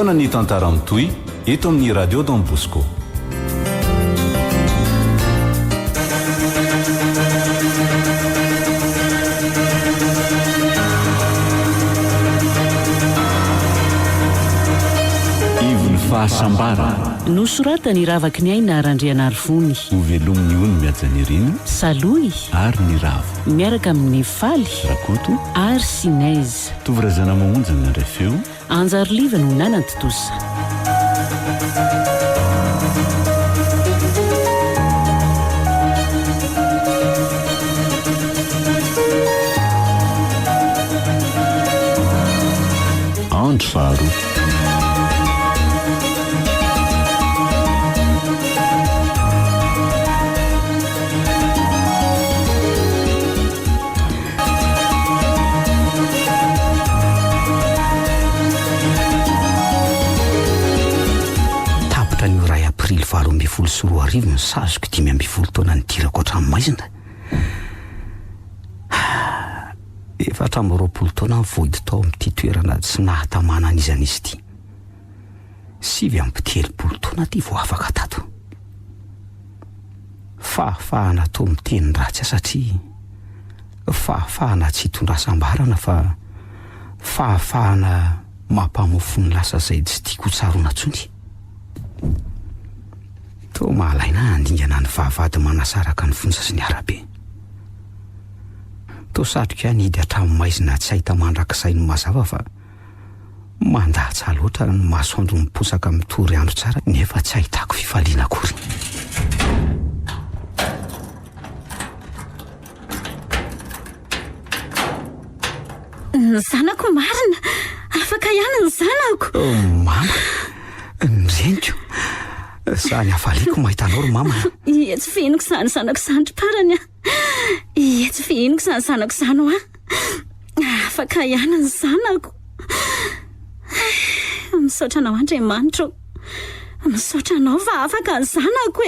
fotoana ny tantara mitoy eto amin'ny radio Don Bosco. Ivon'ny fahasambarana nosoratany ravaky ny aina arandriana Ivon'ny hovelominy ony miajany rino saloy ary ny ravo miaraka amin'ny faly rakoto ary sinaizy tovirazana mamonjana indray feo anjaroliva no nanantotosa andro faharoa folo sy roa arivo ny sazoko 5 taona nitirako hatramomaizina efa hatramoropolo taona nivoidy tao amin'ity toerana tsy nahatamana an'izan'izy ity 7 taona ty vo afaka tato fahafahana tao miteny ratsy satria fahafahana tsy hitondrasambarana fa fahafahana mampamofo ny lasa zay tsy tiako tsarona tsony to mahalaina andingana ny vahavady manasaraka ny fonja sy ny arabe to satroka nidy hatramomaizina tsy ahita mandrakizay ny mazava fa mandatsy loatra ny masoandro miposaka mitory andro tsara nefa tsy ahitako fifaliana akory ny zanako marina afaka ihany ny zanako mama mireniko sany afaliako mahitanao ry mama tsy fihinoko zany zanako zany parany tsy fihinoko zany zanako zany afaka ihany ny zanako misaotra anao Andriamanitra misaotra anao fa afaka ny zanako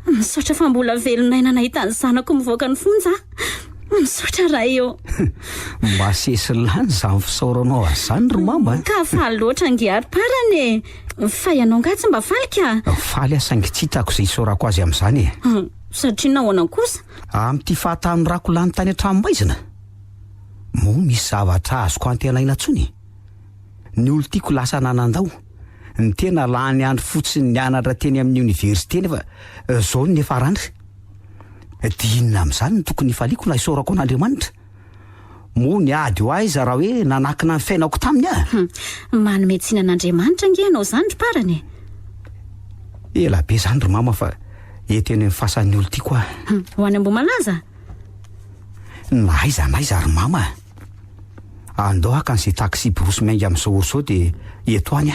misaotra fa mbola velonay nahita ny zanako mivoaka ny fonja misaotra raha eo masesy lany zany fisauranao azany ry mama ka faly loatra ngiary parany fa ianao nga tsy mba falika faly asaingy tsy hitako izay isaorako azy amin'izany satria nahoana kosa amin'ity fahatany rako lany tany hatramomaizina mo misy zavatra azoko antenaina tsony ny olo tiako lasa nanandao ny tena lany andro fotsiny nianatra teny amin'ny oniversité nefa zao nefa randry dinina amin'izany ny tokony faliako na isaorako an'Andriamanitra mo ny ady ho aiza raha hoe nanakina ny fiainako taminy manome tsina an'Andriamanitra nge ianao zany ry parany ela be zany ry mama fa eteny amin'ny fasan'ny olo tiako ho any ambo malaza naiza ry mama andao aka n'izay taxi brosy maingy amin'izao orzao dia eto any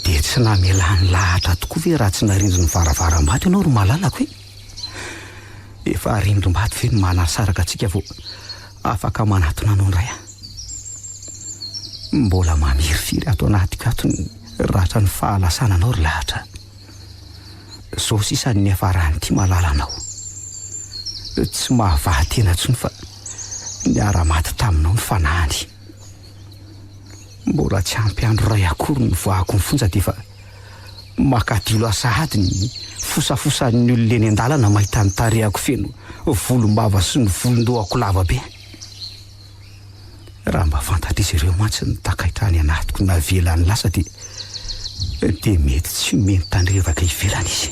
dia tsy namelany lahatra tokoa ve raha tsy narindry ny varavaram-bato ianao ro malalako efa rindrim-bato ve no manasaraka antsika vo afaka manatona anao ndray mbola mamirifiry ato anatiko ato ny ratra ny fahalasana anao ry lahatra zao sisa ny afarany ty malalanao tsy mahavahatena tsony fa niara-maty taminao ny fanahany mbola tsy ampy andro ray akory ny voako ny fonja dia fa makadilo asahady ny fosafosan'ny olona eny an-dalana mahita ny tarehako feno volombava sy ny volondohako lava be raha mba fantatr'izy ireo mantsy ny takaitrany anatiko navelany lasa dia mety tsy meny tandrevaka ivelany izy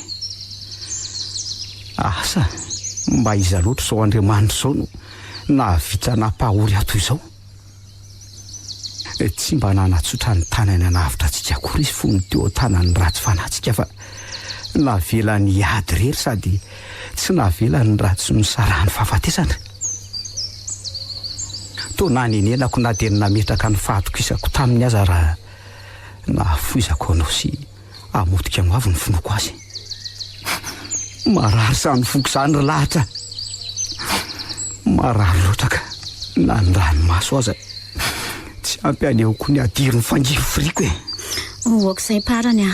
asa mba iza loatra zao Andriamanitra zao no nahavitra nampahory ato izao tsy mba nanatsotra ny tanany anavitra antsika akory izy fo ny teo tanany ratsy fanatsika fa navelany ady rery sady tsy navelany ratsy misarahany fahafatesana to nanenenako na dia nametraka ny fahatokisako taminy aza raha nahafoizako anao sy amotika mo avy ny finoko azy marary zany foko zany ry lahatra marary loatra ka na ny ranomaso aza tsy ampianeo koa ny adirony fangiro friko e. Okizay parany a.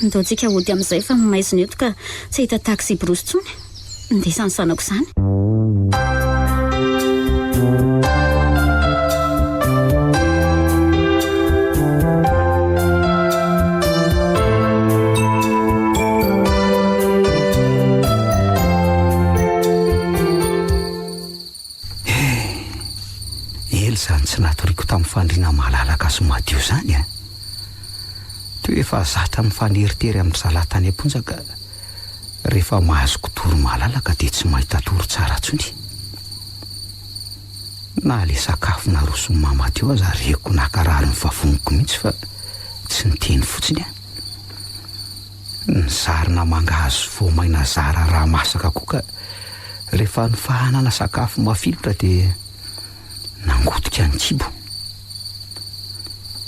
Ndotsika ody amin'izay fa maizina eto ka tsy hita taxi brosy tsony. Ndesany sanako izany. Zany tsy natoriko tamin'ny fandriana malalaka sy madio zany a. Toa efa zatra mifaneritery amin'ny salatany amponjaka rehefa mahazoko toro malalaka dia tsy mahita toro tsara tsony. Na le sakafo narosony mama teo aza reko nakarary mivavoniko mihitsy fa tsy niteny fotsiny a. Nizarina mangahazo voamaina zara raha masaka koa ka rehefa nifahanana sakafo mafilotra dia nangotika ny kibo.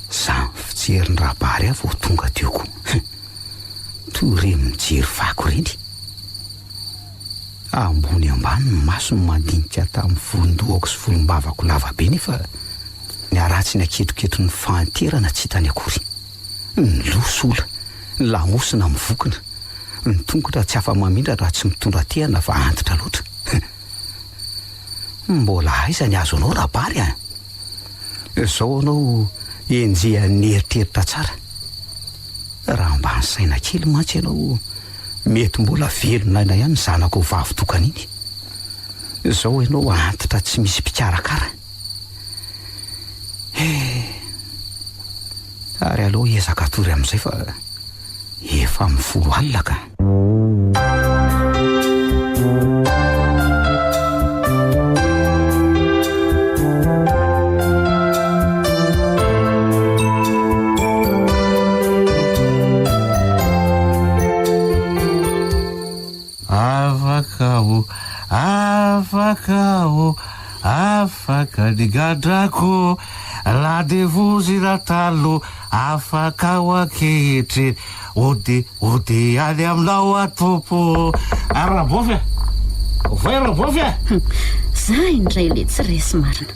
Za fijery ny rabary avy tonga teo koa. Toy re mijery fako reny. Ambony ambany ny masony mandinika tamin'ny volondohako sy volombavako lavabe nefa ny aratsy ny aketroketro ny fanterana tsy hitany akory. Ny losola, ny lamosina mivokina, ny tongotra tsy afa-mamindra raha tsy mitondra tehana fa antitra loatra. Mbola aiza ny azo anao rabary a. Zao anao enjehan'ny eritreritra tsara. Raha mba ny saina kely mantsy ianao mety mbola velona ihany ny zanako vavy tokana iny. Zao ianao antitra tsy misy mpikarakara. Ary aloha ezaka tory amin'izay fa efa mifolo alina ka. Afaka digadrako la devozy ratalo afaka waketre ode ale amnao atopo arabofya voerabofya Zay indray le tsy resy marina.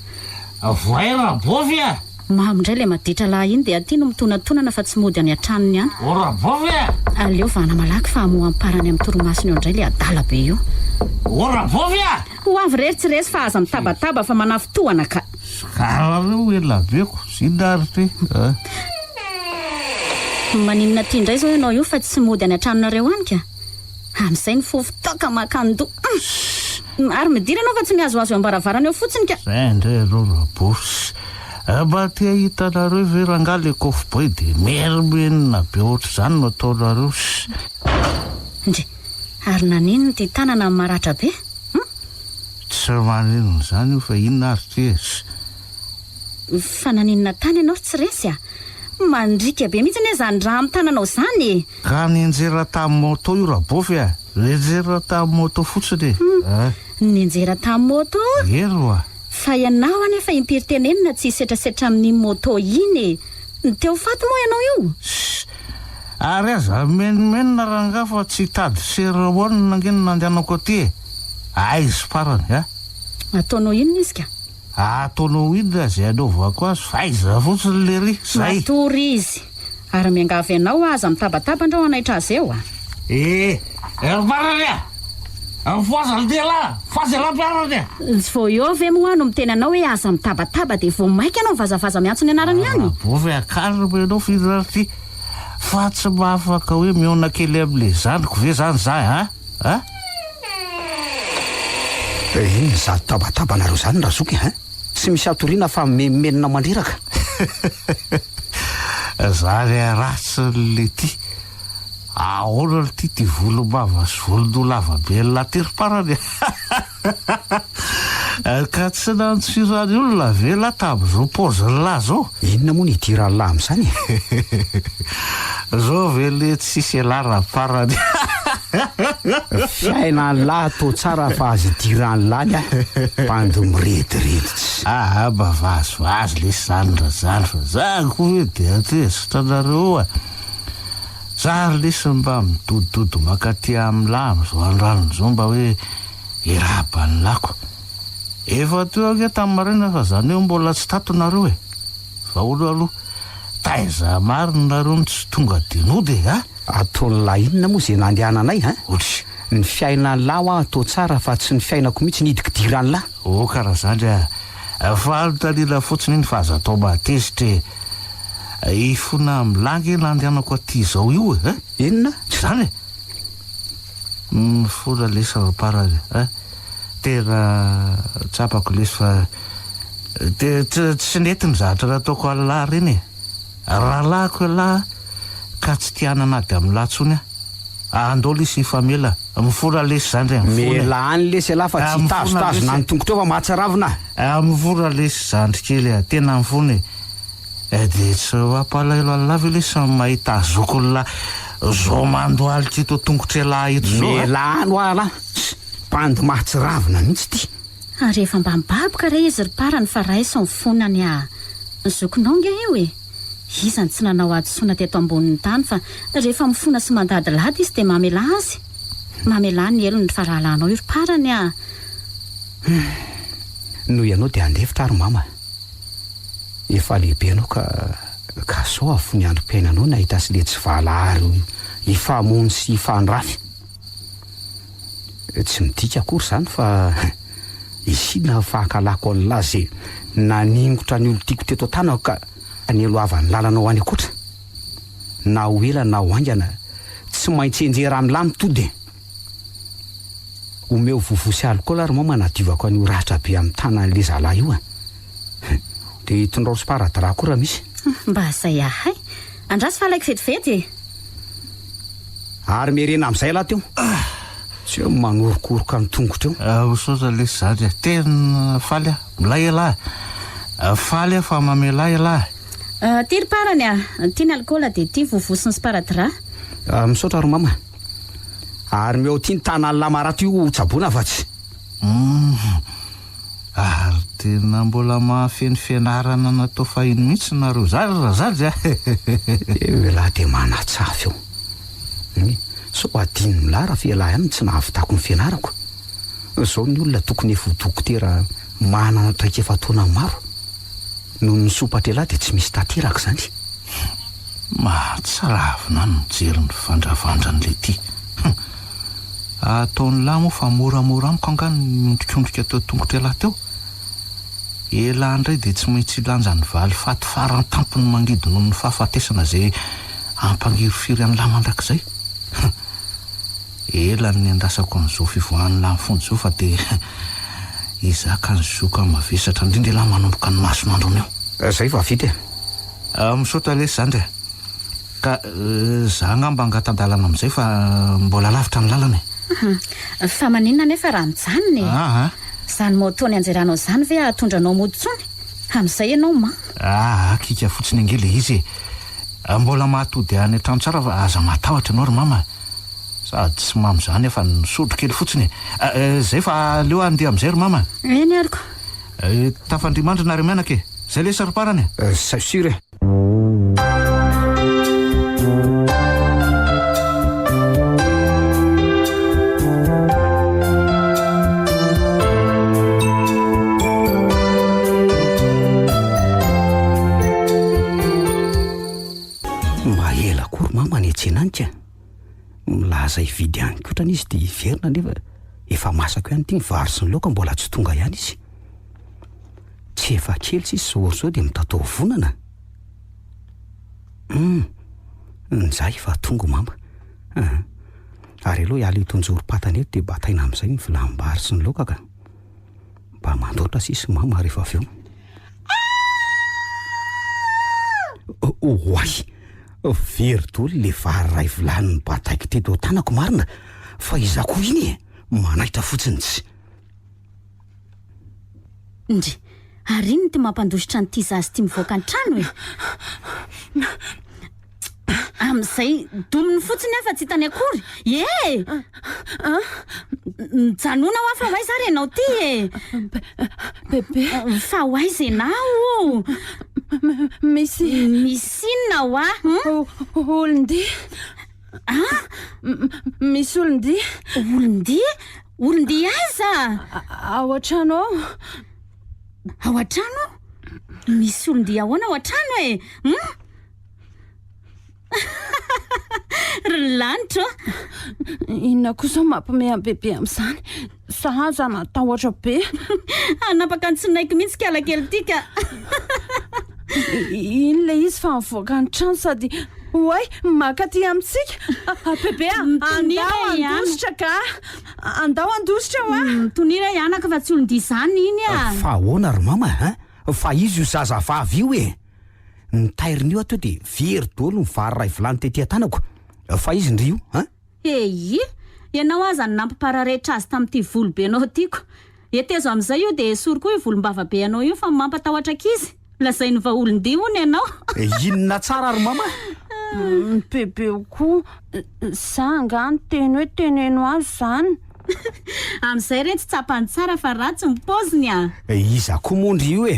voerabofya Mamindray le maditra lahy iny dia aty no mitonantonana fa tsy mody any an-tranony ihany. orabofya Aleo vana malaky fa amoa amparany amin'ny toromasiny eo indray le adala be io. orabofya Ho avy rery tsy resy fa aza mitabataba fa manafitohana ka. karareo elabeko sindarity Maninona ty indray zao ianao io fa tsy mody any an-tranonareo any ka. Amin'izay ny fofitoka makando. Ary midira ianao fa tsy mihazoazo ambaravarana eo fotsiny ka. zay indray aloha rabosy mba te hitanareo ve rangaly ekofoboy dia mermenina be ohatr' izany no ataonareo Ndre, ary nanino ty tanana amin'ny maratra be? tsy maninona zany io fa inona ary ty Fa naninona tany ianao tsy resy a? Mandrika be mihitsy ane zany raha amin'ny tananao zany. ka nienjera tamin'ny moto io rabofy a nienjera tamin'ny moto fotsiny Nienjera tamin'ny moto? eroa Fa ianao anefa impiritenenina tsy hisetrasetra amin'ny moto iny. Teo faty moa ianao io? ary aza menimenina ranga fa tsy tady seremony nangeny nandehanako aty aizy parany Ataonao inona izy ka? ataonao ina zay anaovako azy fa aiza fotsiny le ry zay Matory izy. Ary miangavy ianao aza mitabataba andrao anaitra azy eo a. Parany fazy la parany Vao eo ve moa no miteny anao hoe aza mitabataba dia vao maika anao vazavaza miantso ny anarany ihany. bofy akarima ianao fidrarity fa tsy mahafaka hoe miona kely amin'le zaniko ve zany za Iny zato tabatabanareo zany raha zoky tsy misy atoriana fa memenina mandreraka. zany aratsy le ty ahoana le ty volomava sy volondolava be latery parany ka tsy nantsirany olona ve latabo zao poziny lahy zao Inona moa ny idirany lahy am'izany? zao ve le tsisy alara parany Fiaina ny lahy to tsara fa azy idirany lahy bandy mirediredy mba vazovazy le sanydra zany fa za ko hoe dia atezitranareo za lesy mba midodododo makaty amin'ny lahy am'izao andranony zao mba hoe irabany lako efa teo ake tamin'ny marina fa zany eo mbola tsy tatonareo vaolo aloha taiza marina nareo ny tsy tonga dinody ataon'lahy inona moa zay nandehananay ohatry ny fiaina ny lahy atao tsara fa tsy ny fiainako mihitsy nidikidirany lahy karaha zany falo talila fotsiny iny fa aza atao matezitra ifona milangy nandehanako aty zao io inona tsy zany mifola lesa para tena tsapako lesy fa tsy nety mizahatra raha ataoko alahy reny rahalahiko lahy ka tsy tianana ady amin'ny lahtsony andao lesy famela mifola lesy zany re mela any lesy lahy fa tsy tazotazo na ny tongotra eo fa mahatsaravina mifola lesy zandry kely tena mifony de tsy ampalahelo alavy lesy mahita azoko lahy zao mandoalitra ito tongotra lahy ito zao mela any hoa lahy bandy mahatsaravina mihitsy ty rehefa mba mibaboka re izy ry parany fa raiso mifonany zokonao nge io izany tsy nanao adisona teto ambonin'ny tany fa rehefa mifona sy mandadilady izy de mamela azy mamela ny elony farahalanao io ry parany no ianao de andefitra ary mama efa lehibe anao ka sao afony androm-piainanao nahita sy le tsy valahary ifamony sy ifandrafy tsy midika akory zany fa isina fahakalako an'lahy zay naningotra ny olo tiako teto tanako ka ny eloavany lalanao any akoatra na ho ela na ho aingana tsy maintsy enjera amin'ny lahy mitody omeo vovosy alikola ary moa manadiovako an'io rahatra be amin'ny tanan'le zalahy io de hitondrao sy paradra koa raha misy mba zay ahay andrasy falaiko vetivety ary merena amin'izay lahy teo tsy eo manorokoroka amin'ny tongotra eo soza lesy zany tena faly milay elahy faly fa mamelahy elahy ty ry parany tiany alikola de ty vovosiny sy paradra misaotra ro mama ary meo tia ny tanany lamarato io tsaboana fa tsy ary tena mbola mahafeny fianarana natao fahiny mihitsy nareo zary raha zary lahy de manatsafy eo so adiny milara fialahy ihany tsy nahavitako ny fianarako zao ny olona tokony efa dokotera manana traika efa taona maro no nisopatra lahy de tsy misy tanteraka zany mahatsaravina ny mijery ny vandravandran'le ty ataon'ny lahy moa fa moramora amiko angany miondrikondrika teo tongotra lahy teo elahy indray de tsy maintsy ilanja ny valy faty farany tampony mangidy noho ny fahafatesana zay ampangirofiry any lahy mandrakizay ela ny andrasako an'izao fivoahan'ny lahy mifony zao fa de izaka ny zoka mavesatra indrindra lahy manomboka ny masonandrony eo zay fa vita misaotra lesy zany re ka za ngamba angatandalana am'izay fa mbola lavitra ny lalana fa maninona nefa raha mijanony zany moatony anjeranao zany ve atondranao moditsony am'izay ianao ma akika fotsiny angely izy mbola mahatody any an-trano tsara fa aza matahotra ianao ry mama sady tsy mamy zany efa nisotro kely fotsiny zay fa leo andeha am'izay ry mama eny aliko tafandrimandrina ry mianaka zay le sary parany sasure mba ela kory mama ny etsenanitra milaza ividy ihany kotrana izy de iverina nefa efa masako ihany ty ny vary sy ny laoka mbola tsy tonga ihany izy tsy efa kely sisy zory zao de mitatao vonana nzay fa tongo mama ary aloha iala itonjorom-patana eto de bataina amin'izay ny vilambary sy ny laoka ka mba mandoatra sisy mama rehefa avy eo oay very dolo le vary ray vilany ny bataiko teto tanako marina fa izako iny manaitra fotsiny tsy ndry ary iny ty mampandositra nyty zazy ty mivoaka ny trano am'izay dominy fotsiny afa tsy hitany akory mijanona ho afa hoaiza ary ianao ty bebe fa hoaiza ianao misy inona ho olondia misy olondia olondia aiza ao an-trano ao an-trano Misy olondia ahoana ao an-trano e ry lanitra inona kosa mampime bebe amin'izany sahaza natahotra be anapaka ny tsinaiko mihitsy kalakely tika in'le izy fa mivoaka ny trano sady oay makaty amintsika bebe andositra ka andao andositra wa tonira ianaka fa tsy olondia izany iny fa ahoana ry mama fa izy io zazavavy io e ny tairiny io ato dia very dolo ny vary ray volany tetỳ tanako fa izy ndrio ianao aza ny nampipararehetra azy tamin'ity volobe anao tiako etezo amin'izay io dia sory koa io volombavabe anao io fa mampatahotra kizy lazay ny vaolondia ony ianao inona tsara ry mama bebe koa sanga ny teny hoe teneno azy zany amin'izay reny tsy tsapany tsara fa ratsy mipoziny iza koa mondry io e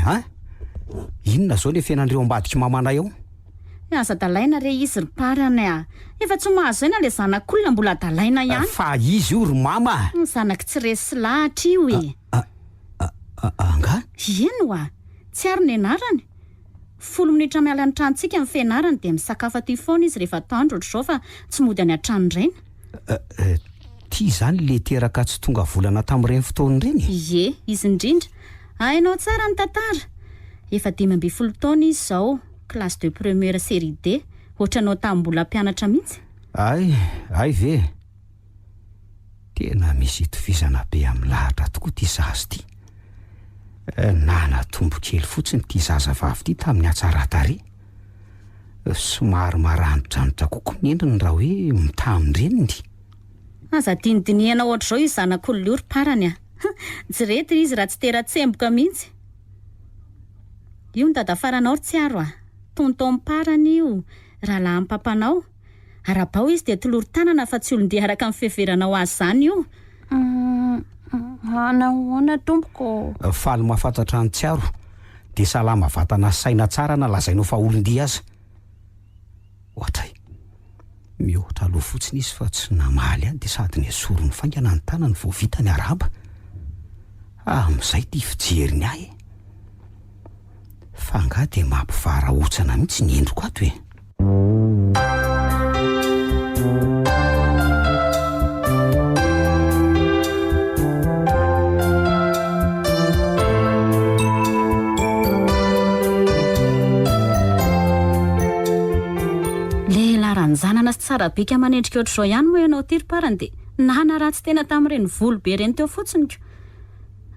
inona zao le fiainandreo ambadika mamanay ao aza dalaina re izy ry parany efa tsy mahazo ena le zanak'olona mbola dalaina ihany fa izy io ry mama ny zanaky tsy resy lahatra io e anga ino tsy ary ny anarany 10 minitra miala ny tranontsika amin'ny fianarany dia misakafo aty foana izy rehefa atoandro ohatr'izao fa tsy mody any an-trano ireny tia zany le teraka tsy tonga volana tamin'ireny fotoany ireny izy indrindra hainao tsara ny tantara efa 12 taona izy izao classe de première série D ohatranao tamin'mbola mpianatra mihitsy ay ve tena misy itovizana be amin'ny lahatra tokoa ty zazy ty nanatombo kely fotsiny ty zazavavy ty tamin'ny atsara-tare somary maranodranitra kokoa ny endriny raha hoe mitamindreniny aza dinidiniana ohatr'izao izy zanak'olona io ry parany jerety izy raha tsy tera-tsemboka mihitsy io ny dadafaranao ry tsy aro tonton parany io raha laha amin'ny papanao arabao izy dia tolory tanana fa tsy olondia araka amin'ny fiheveranao azy zany io anahoana tompoko faly mahafantatra ny tsiaro dia salama vatana saina tsara na lazainao fa olondia aza ohatray mihoatra aloha fotsiny izy fa tsy namaly any dia sady ny sorony faingana ny tanany vao vita ny araba amin'izay ty fijeriny ahy fa nga dia mampivarahotsana mihitsy ny endriko ato zanana sy tsara bika manendrika ohatr'izao ihany moa ianao ty ry parany dia nana ratsy tena tamin'ireny volobe reny teo fotsiny ko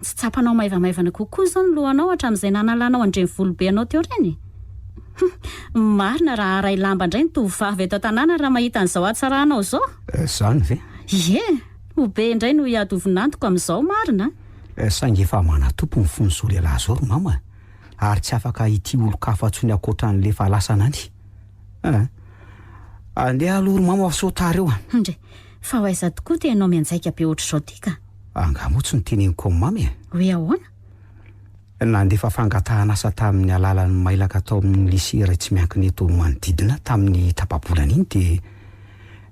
tsy tsapanao maivamaivana kokoa zao ny lohanao hatramin'izay nanalanao andreny volobe anao teo reny marina raha aray lamba indray ny tovavy eto tanàna raha mahita an'izao atsaranao zao zany ve hobe indray no hiadovinantoko amin'izao marina saingy efa manatompo ny fony zao lehilahy zao ry mama ary tsy afaka ity olo-kafa-tsony akoatran'le fa lasanany andeha aloha ry mama sotary eo ndre fa ho aiza tokoa te ianao mianjaika be ohatr'izao tika angamotsy ny teneniko amin'ny mamy hoe ahoana nandefa fangatahana asa tamin'ny alalan'ny mailaka atao amin'ny lycée ray tsy miankiny eto manodidina tamin'ny tapabolana iny dia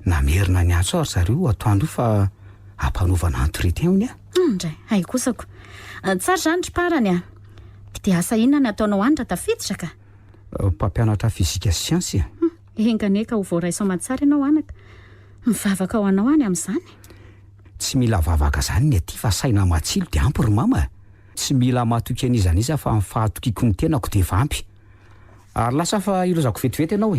namerina ny atso ary zareo atoandro fa hampanovana entretien ony ndray hay kosako tsara zany ry parany dia asa inona ny ataonao any raha tafiditra ka mpampianatra fizika sy siansy enganeka ho voaraisa matsara ianao anaka mivavaka ho anao any amin'izany tsy mila vavaka zany ny aty fa saina matsilo dia ampy ry mama tsy mila mahatoky an'izaniza fa mifahatokiko ny tenako dia vampy ary lasa fa ilozako vetivety ianao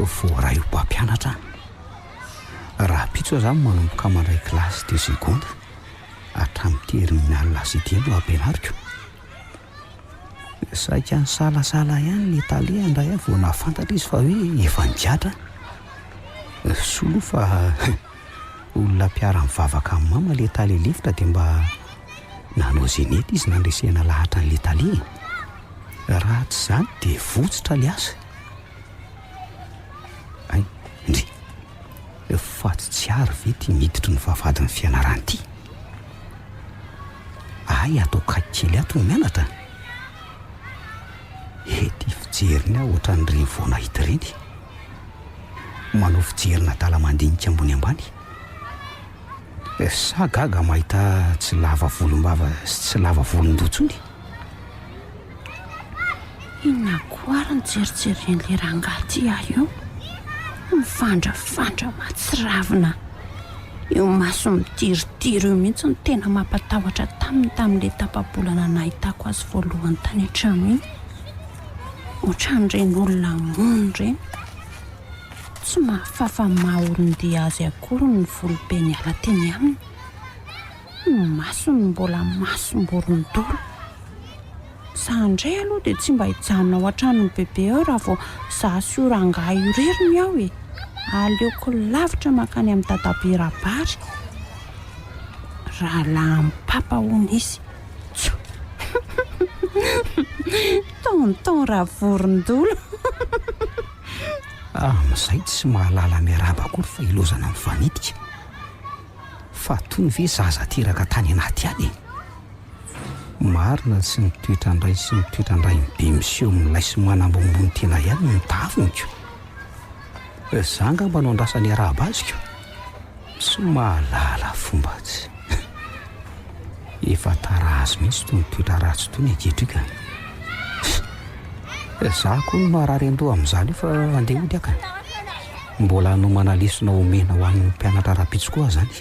voaray ho mpampianatra raha pitso zany manomboka mandray kilasy de seconde hatramin'ny terminal lasidino ampianariko saika ny salasala ihany le tale andray a vao nahafantatra izy fa hoe efa nigiatra solo fa olona mpiara mivavaka amin'ny mama le tale lefitra dia mba nanao zenety izy nandresena lahatra n'le tale raha tsy zany dia votsitra le asa ndry faty tsy ary ve ty miditry ny vavadiny fianarany ity ay atao kaiky kely ato ny mianatra ety fijeriny aho ohatran'ireny vona hita ireny manao fijerina dala mandinika ambony ambany sa gaga mahita tsy lava volombava sy tsy lava volondotsony inona koa ary nijerijeren'le rangaty ahy io mifandrafandra matsiravina io maso midiridiro io mihitsy ny tena mampatahotra tamin'le tapabolana nahitako azy voalohany tany an-trano iny ohatran'ireny olona mono ireny tsy mahafafa maha-olondia azy akory ny volobe niala teny aminy ny masony mbola masom-borondolo sandray aloha dia tsy mba hijanona ao an-tranony bebe ao raha vao zasy io rangaha io reriny aho e aleoko lavitra makany amin'ny dadabe rabary raha lampapa hony izy tonton raha vorondolo amizay tsy mahalala miaraba akory fa ilozana mifanidika fa tony ve zaza teraka tany anaty any marina tsy mitoetrandray sy mitoetrandray be miseho milay sy manambombony tena ihany mitavoniko zanga manao andrasany araba aziko sy mahalala fomba tsy efa tara azy mihitsy tony toetra ratsy tony aketrika za koa no maharary andoha amin'izany io fa andeha ody aka mbola hanomana lesona omena ho an'ny mpianatra rapitsy koa zany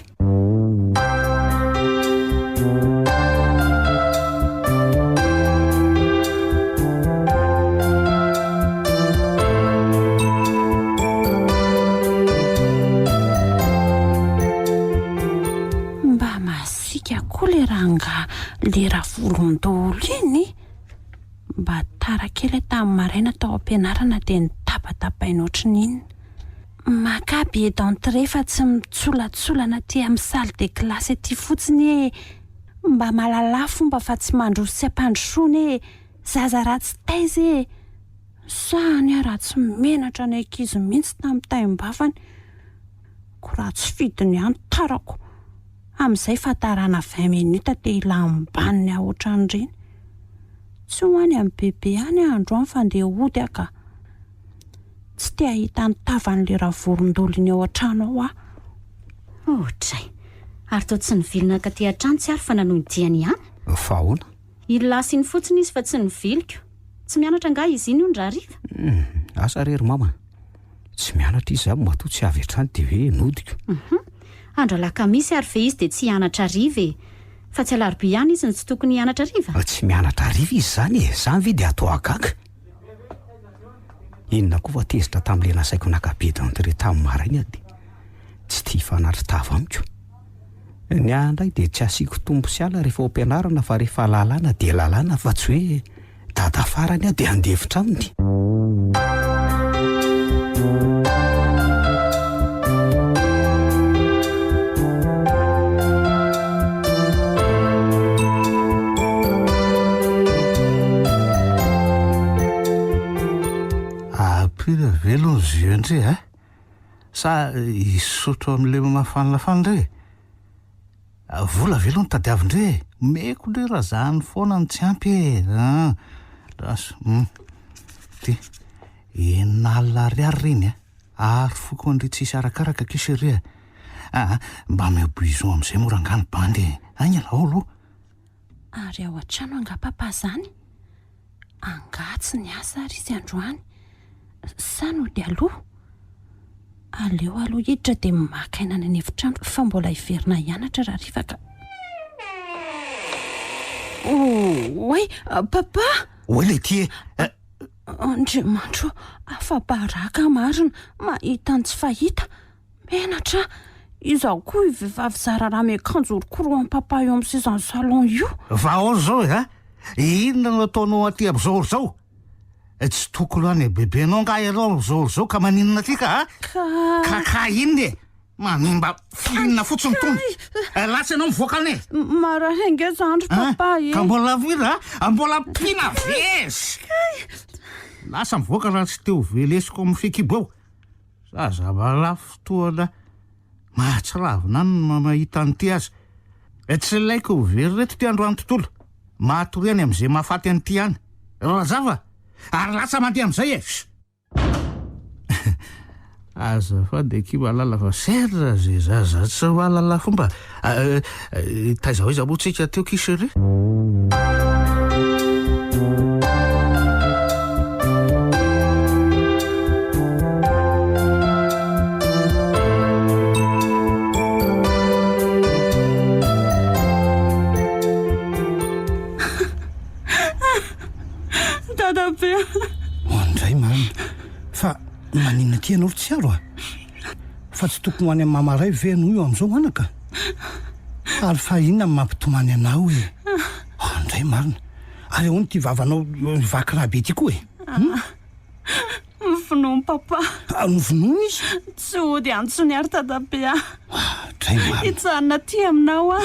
mba masika koa le ranga lera volondolo iny mba tara kely tamin'ny maraina tao am-pianarana dia nitapatapaina ohatran'inona makabe d'entrée fa tsy mitsolatsolana ty amin'ny salle de classe ety fotsiny mba mahalala fomba fa tsy mandroso sy ampandrosony zaza ratsy taizy sany raha tsy menatra ny ankizy mihitsy tamin'ny taim-bavany ko raha tsy fidiny ihany tarako amin'izay fatarana 20 minutes dia ilambaniny ohatran'ireny tsy ho any amin'ny bebe any andro any fa andeha ody aka tsy te ahita ny tavan'le raha vorondolo iny ao an-trano ao aho ohatra ary tao tsy nivilina ka ty an-trano tsy ary fa nanohy diany ihany fa ahoana ilasiny fotsiny izy fa tsy niviliko tsy mianatra nga izy iny io ny rahariva asa rery mama tsy mianatra izy aby matoa tsy avy an-trano dia hoe nodiko andro alakamisy ary ve izy dia tsy hianatra riva e fa tsy alarobia ihany izy ny tsy tokony hianatra riva tsy mianatra riva izy zany e zany ve dia atao agaga inona koa fa tezitra tamin'le nasaiko nakabe d'entrée tamin'ny maraina dia tsy tia fanatry tava amiko ny andray dia tsy asiako tombo sy ala rehefa ampianarana fa rehefa lalàna dia lalàna fa tsy hoe dada farany aho dia andevitra aminy apira velony zio ndre a sa isotro amin'le mafanilafana ndre vola velony tadiavindre meko ndre raha zany foana ny tsy ampy raso ty enalina ariary reny ary foko andre tsisy arakaraka kisy re mba mebuizon amin'izay morangany bandy any alaolo ary ao an-trano angapapa zany angatsy ny asa ary izy androany sa no dia aloha aleo aloha hiditra dia makaina ny efitrano fa mbola hiverina hianatra raha rifaka oay papa oe le ty andriamanitro afa-baraka marina mahita ny tsy fahita menatra izaho koa ivehivavy zara raha miakanjo orokoro amin'ny papa io amin'izany salon io vahaolo zao inona no ataonao aty amin'izao zao tsy tokony any bebe anao nga ianao zao ka maninona ty ka inona e manimba filinina fotsiny tony latsy anao mivoaka ane marahenga zandro papa ka mbola vira mbola pina vesy lasa mivoaka raha tsy teo velesiko amin'ny fekibo zaza malafo fotoana mahatsiravina any mahita an'ity azy tsy laiko very reto ty androany tontolo mahatoriany amin'izay mahafaty an'ity any razava ary lasa mandeha amin'izay e. Azafady kiba lala fa serra zay zaza tsy hoalala fomba. Taiza hoe zabotsika teo kisery. Dadabe. Andray marina fa maninona ty ianao tsy aro fa tsy tokony ho any amin'ny mamaray ve no io amin'izao manaka ary fa inona mampitomany anao e. Andray marina ary ahoana ty vavanao vaky rahabe ty koa e. Novonomy papa. Novonomy izy Tsy ody antsony ary Dadabe. Andray marina Hijanona ty aminao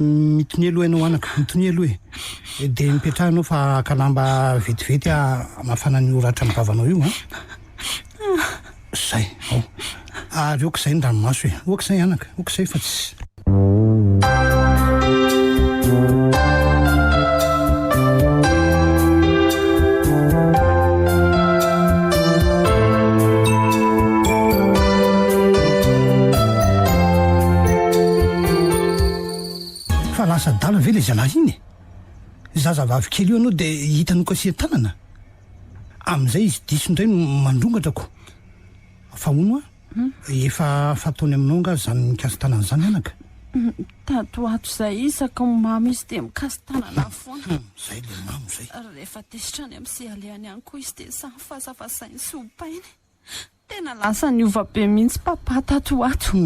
mitony aloha ianao anaka mitony aloha e dia mipetrahanao fa kalamba vetivety mafana ny oratra ny vavanao io zay ao ary okizay ny ranomaso e okizay anaka okizay fa tsy fa lasa dala ve le zalahy iny zazavavy kely io anao dia hitanao kasia tanana amin'izay izy diso indray no mandrongatrako fa ono efa fataony aminao nga zany mikasy tanana zany anaka. Tatoato izay isaka mamy izy dia mikasy tanana foana. Zay le mamo zay. Rehefa tesitrany amin'ny sealiany ihany koa izy dia samy fahasafasainy sy opainy. Tena lasa niova be mihitsy papa tatoato.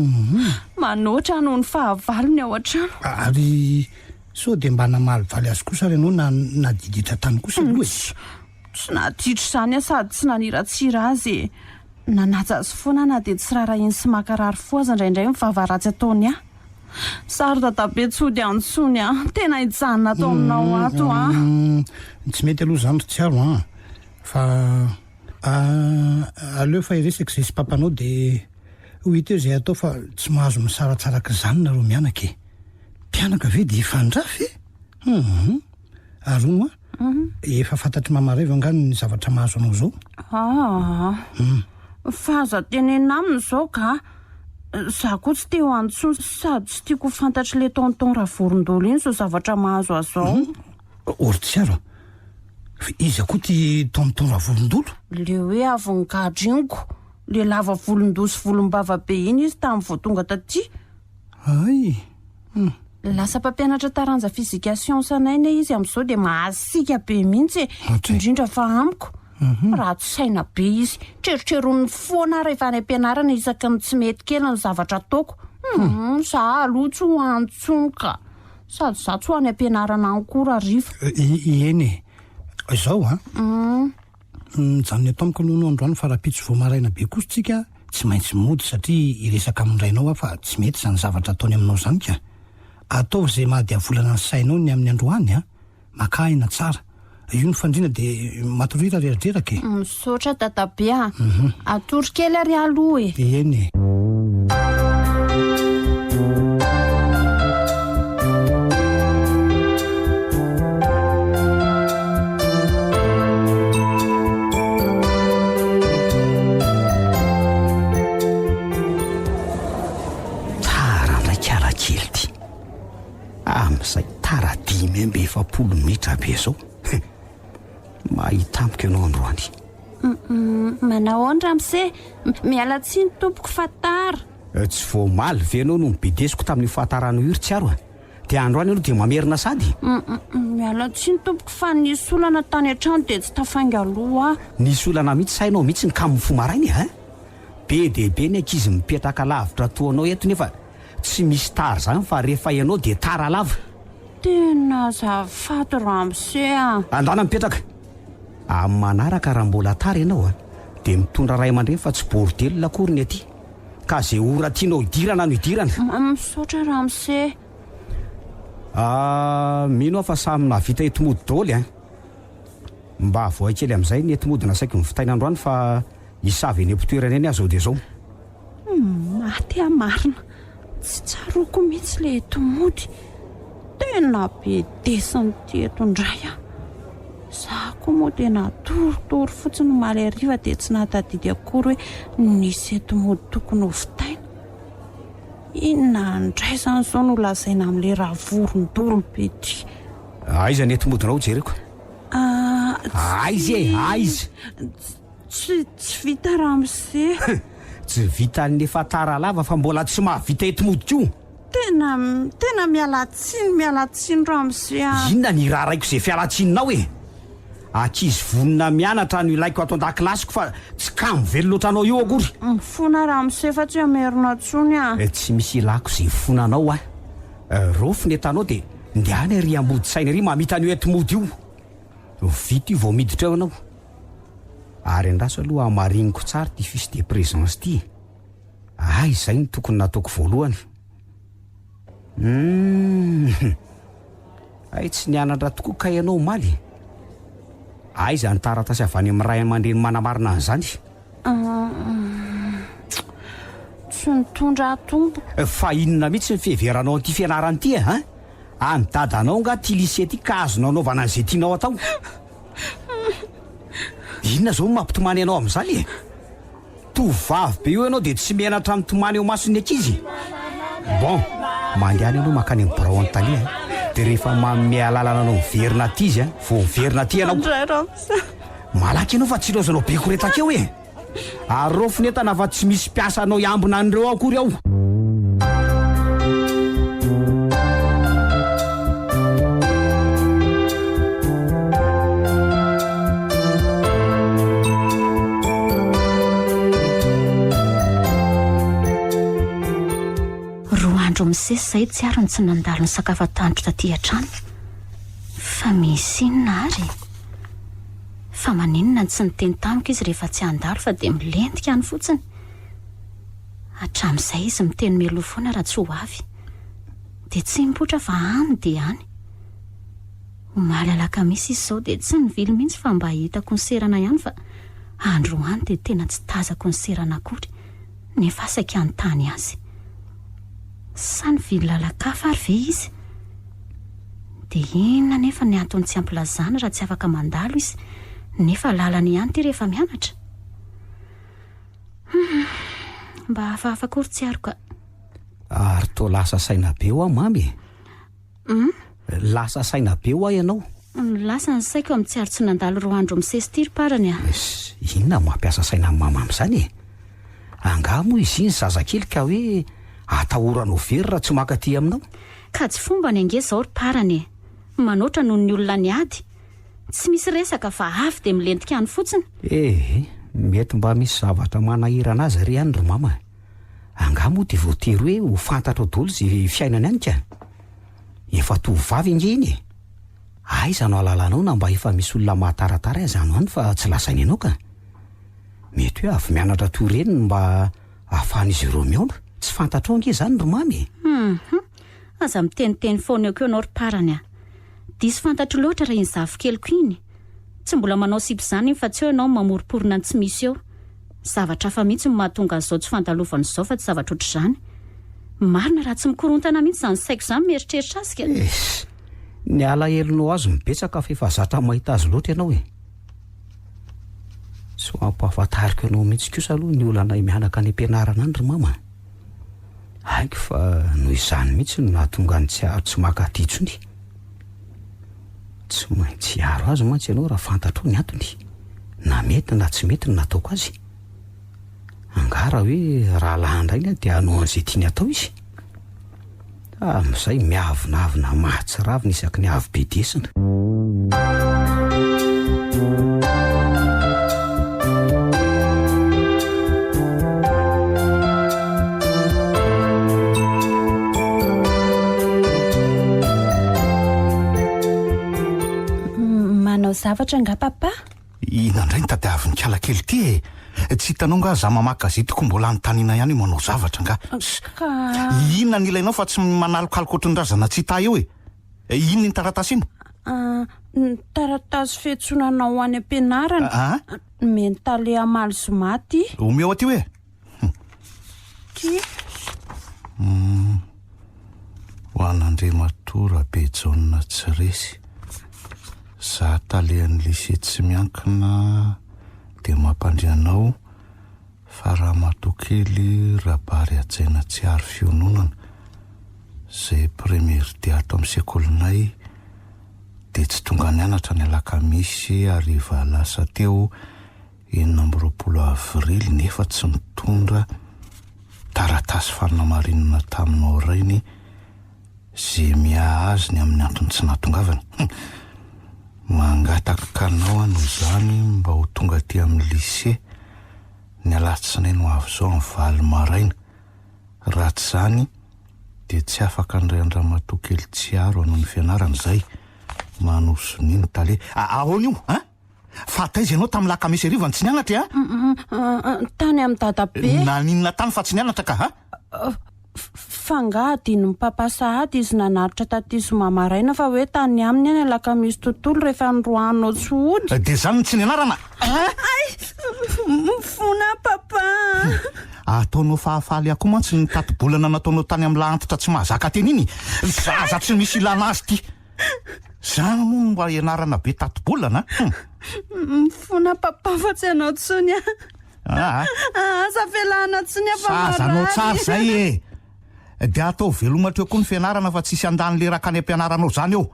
Manoatra noho ny fahavalony ao an-trano. Ary sao dia mba namalyvaly azy kosa ary ianao nadiditra tany kosa aloha e. Tsy naditry izany sady tsy naniratsira azy e. Nanaja azy foana na dia tsy rarahiny sy makarary fo aza indraindray mivavaratsy ataony Sary Dadabe tsy ody antsony tena hijanona atao aminao ato tsy mety aloha zany tsy aro fa aleo fa iresaka izay sy papanao dia ho hita eo izay atao fa tsy mahazo misaratsaraka izany nareo mianaka e. Mpianaka ve dia hifandrafy arono efa fantatry mamareva angano ny zavatra mahazo anao zao. Fa aza tenena aminy izao ka za koa tsy teo antsony sady tsy tiako fantatry le tonton Ravorondolo iny zao zavatra mahazo azao. Ory tsy aro izy koa ty tonton Ravorondolo le hoe avy gadringo le lava volondoha sy volombava be iny izy tamin'ny vao tonga taty. Ay lasa mpampianatra taranja fizika siansa anainy izy amin'izao dia mahasika be mihitsy indrindra fa amiko raha tsy saina be izy trerotreron'ny foana rehefa any am-pianarana isaka ny tsy mety kely ny zavatra ataoko. Za aloha tsy ho antsonka sady za tsy ho any am-pianarana ankora rifa eny izao mijanony atao amiko aloha no androany fa raha pitso voamaraina be kosa tsika tsy maintsy mody satria iresaka amin'irainao fa tsy mety izany zavatra ataony aminao zany ka ataovy izay mahadiavolana ny sainao ny amin'ny androany maka aina tsara io ny fandrina dia matorira reratreraka e. Misaotra Dadabe atory kely ary aloha e. Eny tara ndraiky ara kely ty amin'izay tara 10 mbe 20 minitra be zao mahitampoka ianao androany. Manao any ramose miala tsiny tompoko fatara tsy voamaly ve anao no mibedesiko tamin'ny fahatarano io tsy aro dia androany aloha dia mamerina sady miala tsiny tompoko fa nisy olana tany an-trano dia tsy tafainga aloha nisy olana mihitsy sainao mihitsy ny kamo fomarainy be dia be ny ankizy mipetraka lavitra toanao eto nefa tsy misy tara zany fa rehefa ianao dia tara lava. Tena zafato ramose andana mipetraka amin'ny manaraka raha mbola tara ianao dia mitondra ray aman-dreny fa tsy bordely lakoriny aty ka izay ora tianao hidirana no hidirana. Misaotra ramose mino fa samy navita etomody daholo mba voay kely amin'izay ny etomody nasaiko mivitaina androany fa hisavy eny am-pitoerana eny azo dia zao maty marina tsy tsaroko mihitsy le etomody tena be desiny ty eto indray za koa moa tena toritory fotsiny maly ariva dia tsy nahatadidy akory hoe nisy etomody tokony ho vitaina. Inona ndray zany zao no lazaina amin'ilay raha vorondolo be ty. Aiza ny etomodinao jereko? Aiza e, aiza? Tsy vita ramose. Tsy vita ny efa tara lava fa mbola tsy mahavita etomody koa. Tena mialatsiny ramose. Inona ny raha raiko izay fialatsinonao e? Ankizy vonona mianatra no ilaiko ato an-dakilasiko fa tsy kamo velo loatra anao io akory. Mifona ramose fa tsy amerina tsony a. Tsy misy ilako izay fonanao a. Rofo ny etanao dia ndiany ry ambody saina ry mamita an'io etomody io. Vita io vao miditra eo anao. Ary andraso aloha amariniko tsara ty fiche de présence ty. Izay ny tokony nataoko voalohany. Tsy nianatra tokoa ka ianao maly. Aiza ny taratasy avy any amin'ny ray aman-dreny manamarina an'izany? Tsy nitondra tombo. Fa inona mihitsy ny fiheveranao an'ity fianarana ity a? Any dadanao nga ty lycée ty ka azonao anaovana an'izay tianao atao. Inona zao mampitomany anao amin'izany e? Tovavy be io ianao dia tsy mianatra mitomany eo mason'ny ankizy. Bon, mandehany ianao makany amin'ny birao an-talia dia rehefa manome alalana anao miverina ty izy vao miverina ty ianao. Malaky ianao fa tsy lozanao be koretaka eo e. Ary rofo ny entana fa tsy misy mpiasa anao iambina an'ireo akory ao. Misesy zay tsy ary ny tsy nandalo ny sakafo atandro taty an-trano. Fa misy inona ary? Fa maninona ny tsy niteny tamiko izy rehefa tsy handalo fa dia milentika any fotsiny. Hatramin'izay izy miteny meloa foana raha tsy ho avy. Dia tsy mipotra fa any dia any. Omaly alakamisy izy izao dia tsy nivily mihitsy fa mba hita konserana ihany fa androany dia tena tsy taza konserana akory. Nefa asaka anontany azy. Sa ny vily lalakafa ary ve izy? Dia inona nefa ny antony tsy ampilazana raha tsy afaka mandalo izy nefa lalany ihany ty rehefa mianatra? Mba hafahafa akory tsy ary ka. Ary toa lasa saina be ho mamy. Lasa saina be ho ianao. Lasa ny saiko amin'ny tsy ary tsy nandalo roa andro misesy ty ry parany a. Inona mampiasa saina mamy amin'izany e? Anga moa izy iny zazakely ka hoe atahoranao very raha tsy makaty aminao. Ka tsy fomba ny ange zao ry parany e. Manoatra noho ny olona niady. Tsy misy resaka fa avy dia milentika any fotsiny. Mety mba misy zavatra manahirana azy ry any ry mama. Anga moa dia voatery hoe ho fantatra daholo izay fiainany any ka. Efa tovavy ange iny e. Aiza no alalanao na mba efa misy olona mahataratara azy ano any fa tsy lasainy ianao ka. Mety hoe avy mianatra toreny mba ahafahan'izy ireo miaona. Tsy fantatrao ange zany ry mamy. Aza miteniteny foana eo koa ianao ry parany a. Diso fantatro loatra raha iny zavikeliko iny. Tsy mbola manao sipy izany iny fa tsy eo ianao mamoriporina ny tsy misy eo. Zavatra hafa mihitsy no mahatonga an'izao tsy fandalovana izao fa tsy zavatra ohatr'izany. Marina raha tsy mikorontana mihitsy izany saiko izany mieritreritra azy ka. Ny alahelonao azy mibetsaka fa efa zatra mahita azy loatra ianao e. So ampahafantariko ianao mihitsy kosa aloha ny olana mianaka any am-pianarana any ry mama. Haiko fa noho izany mihitsy no nahatonga ny tsy ary tsy makaty intsony. Tsy maintsy hiaro azy mantsy ianao raha fantatro ny antony. Na mety na tsy mety no nataoko azy. Angara hoe raha lahandra iny dia hanao an'izay tiany atao izy. Amin'izay miavonavina mahatsiravina isaky ny avy be desina. Zavatra nga papa? Ina indray ny tadiaviny kala kely ty e. Tsy hitanao nga za mamaky gazetiko mbola anytanina ihany manao zavatra nga. Inona ny ilainao fa tsy manalokaloka ohatran-drazana tsy hita eo e? Inona ny taratasy iny? Ny taratasy fiantsonanao any am-pianarana. Mentaly amaly zomaty. Omeo aty hoe? Ho an'Andriamatora be Jaona tsy resy. za talehan'ny lycée tsy miankina dia mampandrianao fa raha matokely rabary atsaina tsy ary fiononana zay première dia ato amin'ny sekolinay dia tsy tonga nianatra ny alakamisy ariva lasa teo 20 avrily nefa tsy mitondra taratasy fanamarinana taminao rainy zay miahazy ny amin'ny antony tsy natongavany. Mangataka kanao ano zany mba ho tonga ty amin'ny lycée ny alatsinainy ho avy zao amin'ny valy maraina. Raha tsy zany dia tsy afaka ndray andramatoakely tsy aro hanao ny fianarana zay manoson'ino tale. Ahoana io a? Fa taiza ianao tamin'ny lakamisy ariva tsy nianatra tany amin'ny dadabe. Na ninona tany fa tsy nianatra ka fangadiny mipapasahady izy nanaritra tatiso mamaraina fa hoe tany aminy any alakamisy tontolo rehefa nyroanao tsy ody. Dia zany tsy nianarana. Mifona papa. Ataonao fahafaly akoa mantsy ny tatibolana nataonao tany amin'ny lahantitra tsy mahazaka teny iny. Zaza tsy misy ilana azy ty. Zany moa mba ianarana be tatibolana. Mifona papa fa tsy anao tsony safelana tsony sazanao tsara zay dia atao velomatra eo koa ny fianarana fa tsisy andany leraka any ampianaranao zany eo.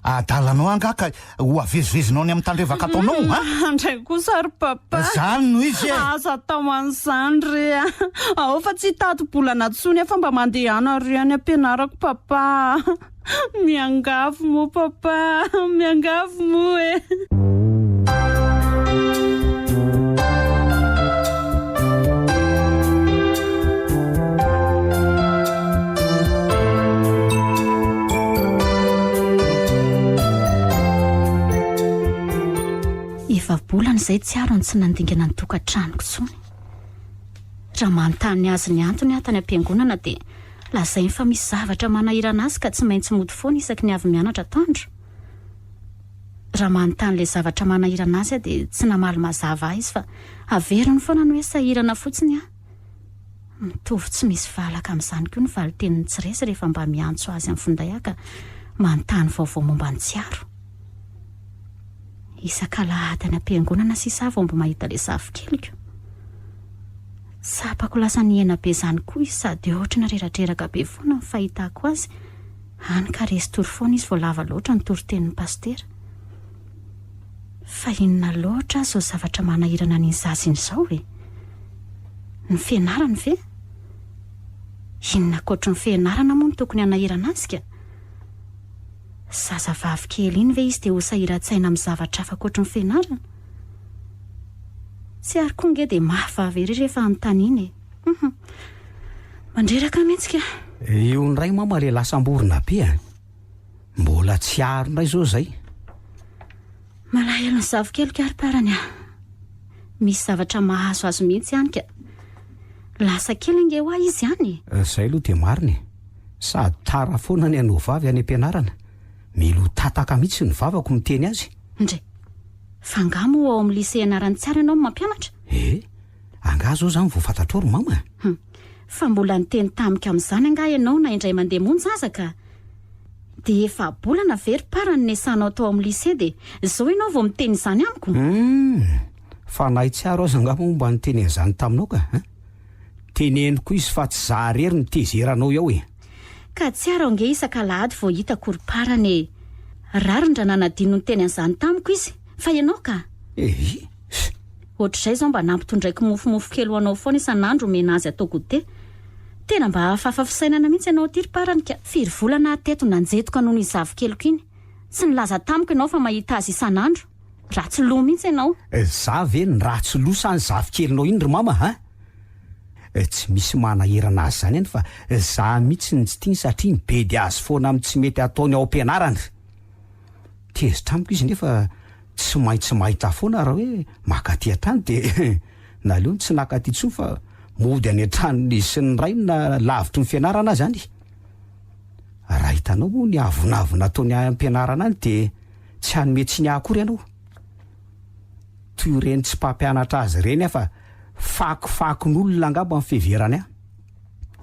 Adalanao angaka ho avezivezinao ny amin'ny tandrevaka ataonao andray kosa ary papa. Zany no izy asa tao an'izany re ao fa tsy tatibolana tsony fa mba mandeha ana re any ampianarako papa. Miangavo mo papa, miangavo mo Efa-bolana izay tsy aro ny tsy nandingana ny tokantranoko tsony. Raha manontany azy ny antony atany am-piangonana dia lazainy fa misy zavatra manahirana azy ka tsy maintsy mody foana isaky ny avy mianatra tandro. Raha manontany ilay zavatra manahirana azy dia tsy namaly mazava izy fa averiny foana ny hoe sahirana fotsiny mitovy tsy misy valaka amin'izany koa ny valiteniny tsy resy rehefa mba miantso azy amin'ny finday ka manontany vaovao momba ny tsiaro. Isan-kalahady any am-piangonana sisa vao mba mahita ilay zavikeliko. Sapako lasa niena be zany koa izy sady ohatrana reratreraka be foana ny fahitako azy. Hany ka resy tory foana izy vao lava loatra ny toritenin'ny pastera. Fa inona loatra zao zavatra manahirana ny zaziny izao ny fianarana ve? Inona koatra ny fianarana moa no tokony hanahirana azy ka? Zazavavy kely iny ve izy dia ho sahiran-tsaina amin'ny zavatra hafa koatra ny fianarana? Tsy ary konge dia mahavavy ery rehefa anontany mandreraka mihitsy ka. Io ndray mama le lasam-borona be mbola tsy aro ndray zao zay. Malahelo ny zavikely ka ary parany misy zavatra mahazo azo mihitsy ihany ka. Lasa kely nge ho izy ihany. Zay aloha dia mariny sady tara foana ny anao vavy any am-pianarana. Milo tataka mihitsy ny vavako miteny azy. Ndre fangamo ao amin'ny lycée anarany tsara ianao mampianatra? Anga zao zany vao fantatrao ry mama. Fa mbola niteny tamika amin'izany anga ianao na indray mandeha monja aza ka. Dia efa bolana very parany nesanao tao amin'ny lycée dia zao ianao vao miteny izany amiko. Fa nahy tsy aro azy angamba momba niteny an'izany taminao ka. Teneniko izy fa tsy za rery ny tezeranao ao Ka tsy aro ange isan-kalahady vao hita kory-parany rarindra nanadino ny teny an'izany tamiko izy fa ianao ka. Ohatr'izay zao mba nampitondraiky mofomofo kely ho anao foana isan'andro omena azy atao gote. Tena mba hafafafisainana mihitsy ianao ty ry parany ka. Firy volana teto nanjetoko noho ny zavikeliko iny. Tsy nilaza tamiko ianao fa mahita azy isan'andro. Ratsy loha mihitsy ianao. Za ve ny ratsy loha sa ny zavikelinao iny ry mama tsy misy manahirana azy zany any fa za mihitsy ny tsy tiany satria be dia azy foana amin'ny tsy mety ataony ao am-pianarana. Tezitra amiko izy nefa tsy maintsy mahita foana raha hoe makaty an-trano dia naleo ny tsy nakaty intsony fa mody any an-tranony sy ny ray na lavitry ny fianarana zany. Raha hitanao moa ny avonavona ataony am-pianarana any dia tsy hanome tsy ny akory ianao. Toy ireny tsy mpampianatra azy ireny fa fakofakon'olona angamba amin'ny fiheverany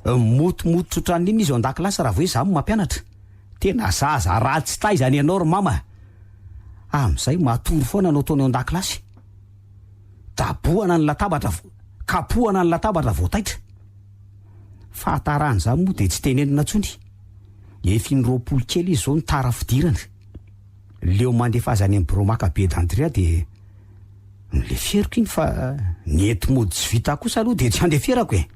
motomototra an'iny izy ao an-dakilasy raha voe za mampianatra. Tena zaza ratsy taizany ianao ry mama. Amin'izay matory foana no ataony ao an-dakilasy. Daboana ny latabatra kapohana ny latabatra voataitra. Fahatarana zany moa dia tsy tenenina intsony. Efa 20 kely izy zao ny tara fidirana. Leo mandefa azy any amin'ny bromaka be d'Andrea dia nileferiko iny fa ny enti-mody tsy vita kosa aloha dia tsy andeferako e.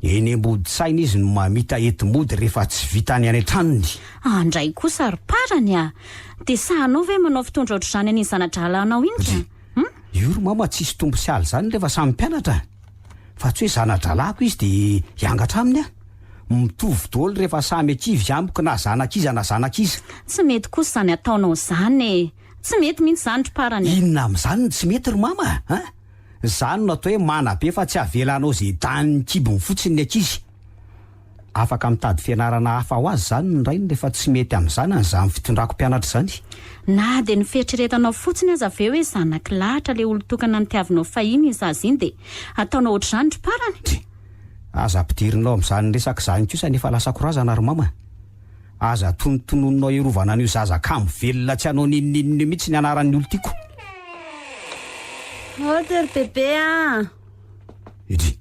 Eny ambody saina izy no mamita enti-mody rehefa tsy vita any an-tranony. Andray kosa ry parany a. Dia sahanao ve manao fitondra ohatr'izany an'iny zanadralanao iny ka? Io ry mama tsisy tombo sy aly zany rehefa samy mpianatra. Fa tsy hoe zanadralako izy dia hiangatra aminy a. Mitovy daholo rehefa samy akivy amiko na zanakiza na zanakiza. Tsy mety kosa zany ataonao zany. Tsy mety mihitsy zany ry parany. Inona amin'izany tsy mety ry mama a? Zany no atao hoe mana be fa tsy avelanao izay tany kibony fotsiny ny ankizy. Afaka mitady fianarana hafa ho azy zany ny rainy rehefa tsy mety amin'izany an'izany fitondrako mpianatra izany. Na dia ny fieritreretanao fotsiny aza avy eo hoe zanaky lahatra ilay olon-tokana nitiavinao fahiny izy azy iny dia ataonao ohatr'izany ry parany. Aza ampidirinao amin'izany resaka izany kosa nefa lasa korazana ry mama. Aza tonotonononao irovana an'io zazakamo velona tsy hanao ninnininy mihitsy ny anaran'ny olo tiako. Ry bebe a. Edy,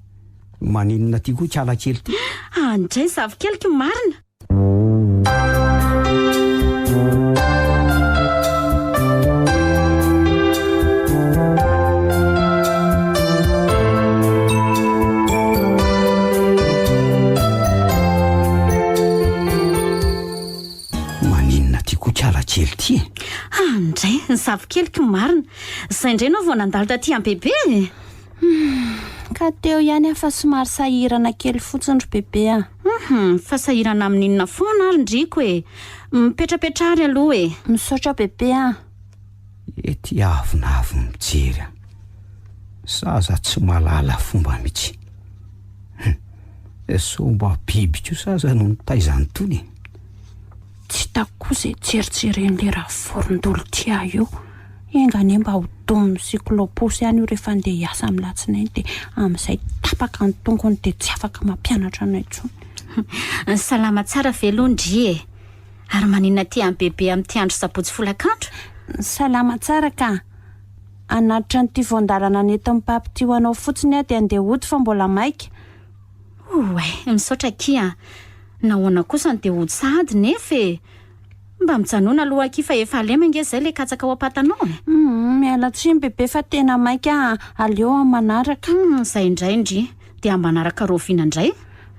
maninona ty koa kiala kely ty? Andray zavikelyky marina. Maninona ty koa kiala kely ty? Andray zavikelyky marina. Zay indray nao vao nandalo taty amin'ny bebe. Ka teo ihany afa somary sahirana kely fotsiny ry bebe a. Fa sahirana amin'inona foana ary ndriko e. Mipetrapetrary aloha e. Misaotra bebe a. Ety avonavy mijery a. Zaza tsy malala fomba mihitsy. Somba biby koa zaza no nitaizany tony. Tsy tako izay jerijeren'le raha vorondolo tia io. Engany mba ho domy siklopos ihany io rehefa andeha hiasa amin'ny latsinainy dia amin'izay tapaka ny tongony dia tsy afaka mampianatra anay intsony. Salama tsara velondry e. Ary maninona ty amin'ny bebe amin'ny andro sabotsy folakandro? Salama tsara ka. Anatitra nyty voandalana nentin'ny papi ty ho anao fotsiny a dia andeha hody fa mbola maika. Misaotra kia. Nahoana kosa ny dia hody sahady nefa e. Mba mijanona aloha aky fa efa alema inge izay le katsaka ao am-patanao e. Miala tsiny bebe fa tena maika aleo amin'ny manaraka. Izay indray indry dia amin'ny manaraka roviana indray.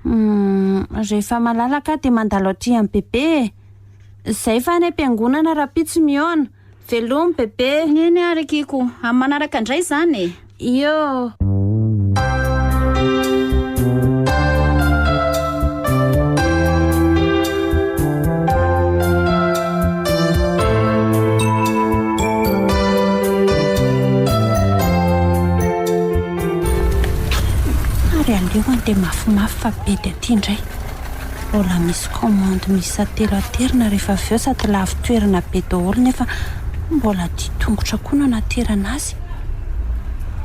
Rehefa malalaka dia mandalo aty amin'ny bebe. Izay fa any am-piangonana raha-pitsy mihaona. Velomy bebe. Neny ary kiko amin'ny manaraka indray zany e. Iyo. Aleoany dia mafimafy fa be dia aty indray. Mbola misy commande misy ateraterina rehefa avy eo sady lavo toerana be daholo nefa mbola tia tongotra koa no anaterana azy.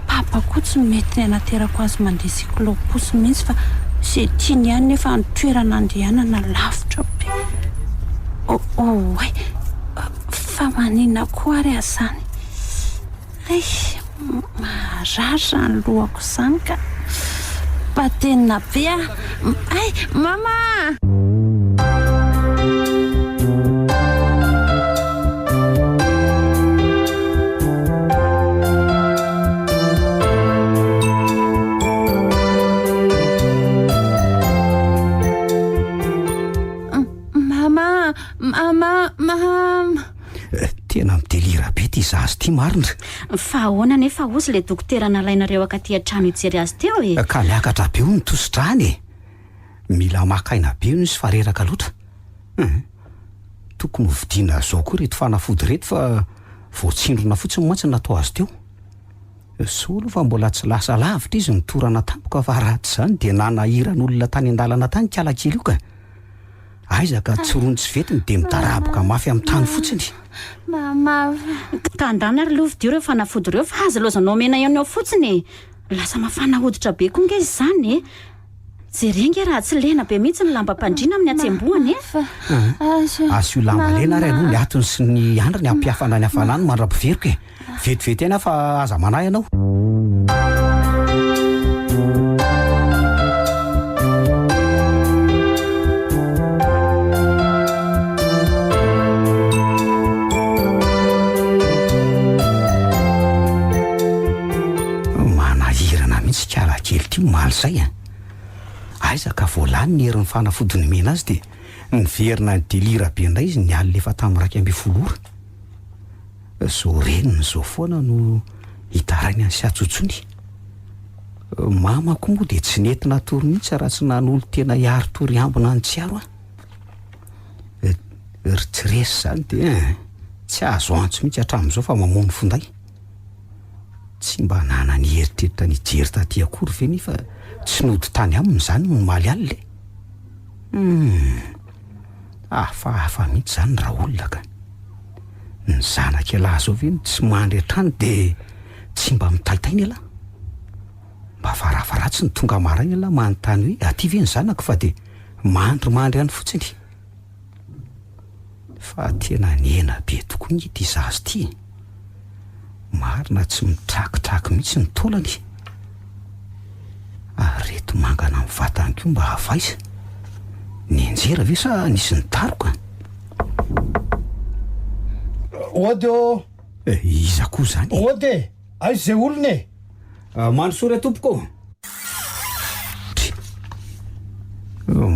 Papa koa tsy mety ny anaterako azy mandeha siklopos mihitsy fa izay tiany ihany nefa ny toerana andehanana lavitra be. Fa maninona koa ary azany. Maratra ny lohako izany ka. Patenina be a. Mama! Tena midelira be ty zazy ty marina. Fa ahoana nefa ozy le dokotera nalainareo akaty an-trano hijery azy teo e. Ka miakatra be ho nitositrany e. Mila makaina be no sy fareraka loatra. Tokony hovidiana zao koa reto fanafody reto fa voatsindrona fotsiny mantsy natao azy teo. Solo fa mbola tsy lasa lavitra izy nitorana tampoka fa ratsy izany dia nanahiran'olona tany an-dalana tany kiala kely io ka. Aizaka tsy rony tsy vetiny dia midaraboka mafy amin'ny tany fotsiny. Mama. Ka andany ary lovidio ireo fanafody ireo fa aza lozanao mena ihany ao fotsiny. Lasa mafana hoditra be koa nge izany e. jerenga raha tsy lena be mihitsy ny lambam-pandriana amin'ny atsembohany asy io lamba lena ary aloha ny atony sy ny andra ny ampiafana ny hafanany mandrapiveriko e vetivety ena fa aza manahy ianao manahirana mihitsy karakely tio maly zay a aizaka voalany ny herin'ny fanafodiny mena azy dia niverina ny delira be indray izy ny alina efa tamin'ny 2 ora zao reniny zao foana no hitarainy any sy atsotsony mamako moa dia tsy nentina tory mihitsy raha tsy nan'olo tena hiary tory ambona ny tsiaro ritresy zany dia tsy azo antso mihitsy hatramin'izao fa mamono fonday tsy mba nana ny heritreritra ny jery taty akory ve nefa tsy nody tany aminy zany no maly alile hafa mihitsy zany raha olona ka ny zanaka lahy zao ve tsy mandry hatrany dia tsy mba mitaitainy ala mba farafaratsy ny tonga maraina ala manontany hoe aty ve ny zanaka fa dia mandry any fotsiny fa tena niena be tokoa ny ity zazy ty marina tsy mitrakitraky mihitsy ny taolany reto mangana amin'ny vatany koa mba havaiza ny anjera ve sa nisy ny taroka ody o iza koa zany ody aizy zay olona e mandrosory tompoko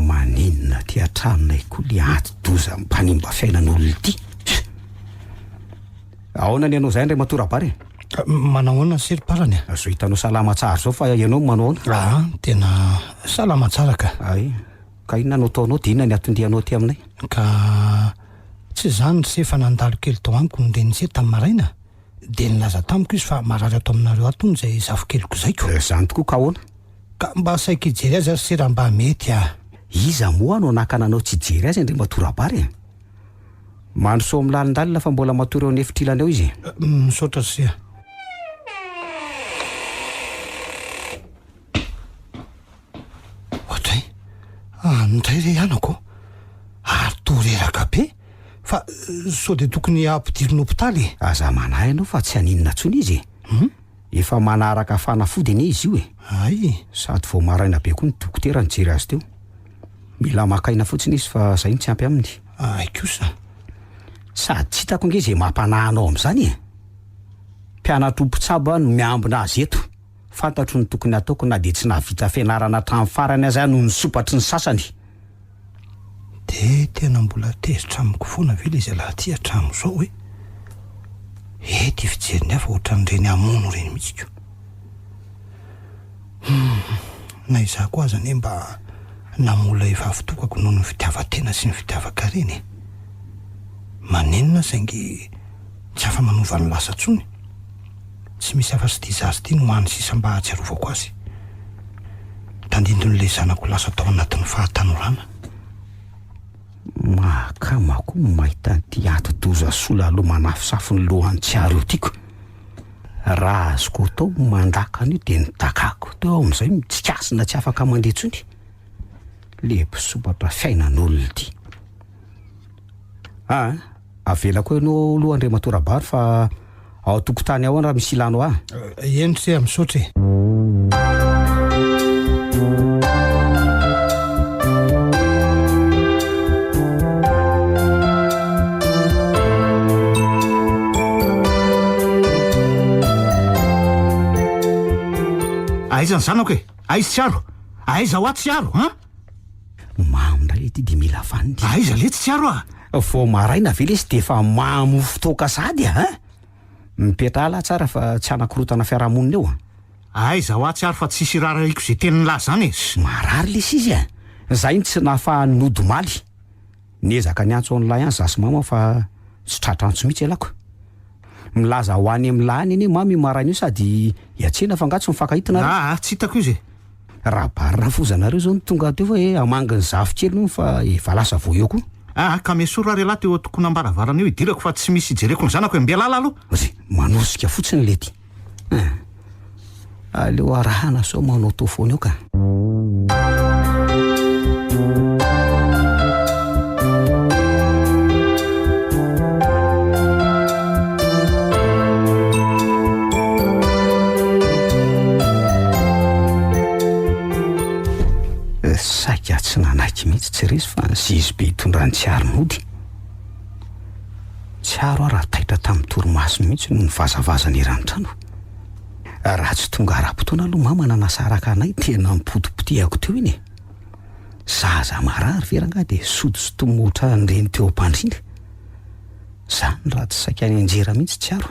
maninona ty atranonay koa le ati-doza mpanimba fiainan'olona ity ahoana ny ianao zay ndray matorabary manao ahoana sery-parany zo hitanao salama tsara zao fa ianao manao ahoana tena salama tsara ka ay ka inona no taonao dia inona ny atondianao ty aminay ka tsy zany sefa nandalo kely tao amiko no renise tamin'ny maraina dia nilaza tamiko izy fa marary ato aminareo atony zay zavo-keliko zaiko zany tokoa ka ahoana ka mba saika ijery azy ary sera mba mety iza moa no nakananao tsy jery azy ndray matorabary mandroso amin'ny lalindalina fa mbola matory eo nefitrilana eo izy misaotra sia ohatray nitray re anako ary toreraka be fa sao dia tokony ampidiriny hopitaly aza manahy ianao fa tsy haninona ntsony izy efa manaraka fanafody anie izy io e ay sady vao maraina be koa ny dokotera nijery azy teo mila makaina fotsiny izy fa zay ny tsy ampy aminy ay kosa sady tsy hitako nge zay mampanahanao amin'izany e mpianatra mpitsaba no miambina azy eto fantatro ny tokony ataoko na dia tsy navita fianarana hatramin'ny farany azy no nisopatry ny sasany dia tena mbola tezitra amiko foana ve le izy lahaty hatramin'izao hoe ety fijeriny afa ohatran'ireny amono reny mihitsy ko na izaho koa azany mba namola efa fitokako noho ny fitiavan-tena sy ny fitiavaka reny manenina saingy tsy afa manova ny lasa ntsony tsy misy afa sy tia zazy ity no hoany sisa mba hatsiarovako azy tandindon'ilay zanako lasa tao anatin'ny fahatanorana makamako mahita nyty ati-doza sola aloha manafisafo ny lohany tsiaro eo tiako raha azoko tao mandakana io dia nitakako teo ao amin'izay mitsikasina tsy afaka mandeha ntsony le mpisopatra fiainan'olona ity avela koa ianao lohandray matorabary fa ao tokotany ao raha misy ilanao endry se misaotra aiza ny zanako e aiza tsiaro aiza ho aty tsiaro mamindray ety dia mila vaniny aiza le tsy tsiaro vao maraina ve le izy dia efa mamofo toka sady mipetra laha tsara fa tsy anakorotana fiarahamonina eo aiza ho aty tsiaro fa tsisy raraiko zay teniny lahy zany e marary lesy izy zay ny tsy nahafahany nodomaly niezaka ny antso an'lahy any zasy mama fa tsy tratrantso mihitsy alako milaza ho any amin'ny lahany eny mamy maraina io sady iatsena fa ngatsy mifankahitana tsy hitako izy raha barina fozanareo zao ny tonga teo fa amanginy zavokely no fa efa lasa vo eo koa ka mesora re lahy teo tokony ambaravarana eo idirako fa tsy misy ijereko ny zanako mbelala aloha manosika fotsiny lety aleo arahana sao manao tofony eo ka saika tsy nanaiky mihitsy tsy resy fa zizy be hitondrany tsiaro mody. Tsiaro aho raha taitra tamin'ny torimaso mihitsy no nivazavazana erantrano. Raha tsy tonga ara-potoana aloha mama nanasaraka anay tena mipotipotehako teo iny. Zaza marary veranga dia sotosotomotra nireny teo am-pandriny. Zany raha tsy saika any anjera mihitsy tsiaro.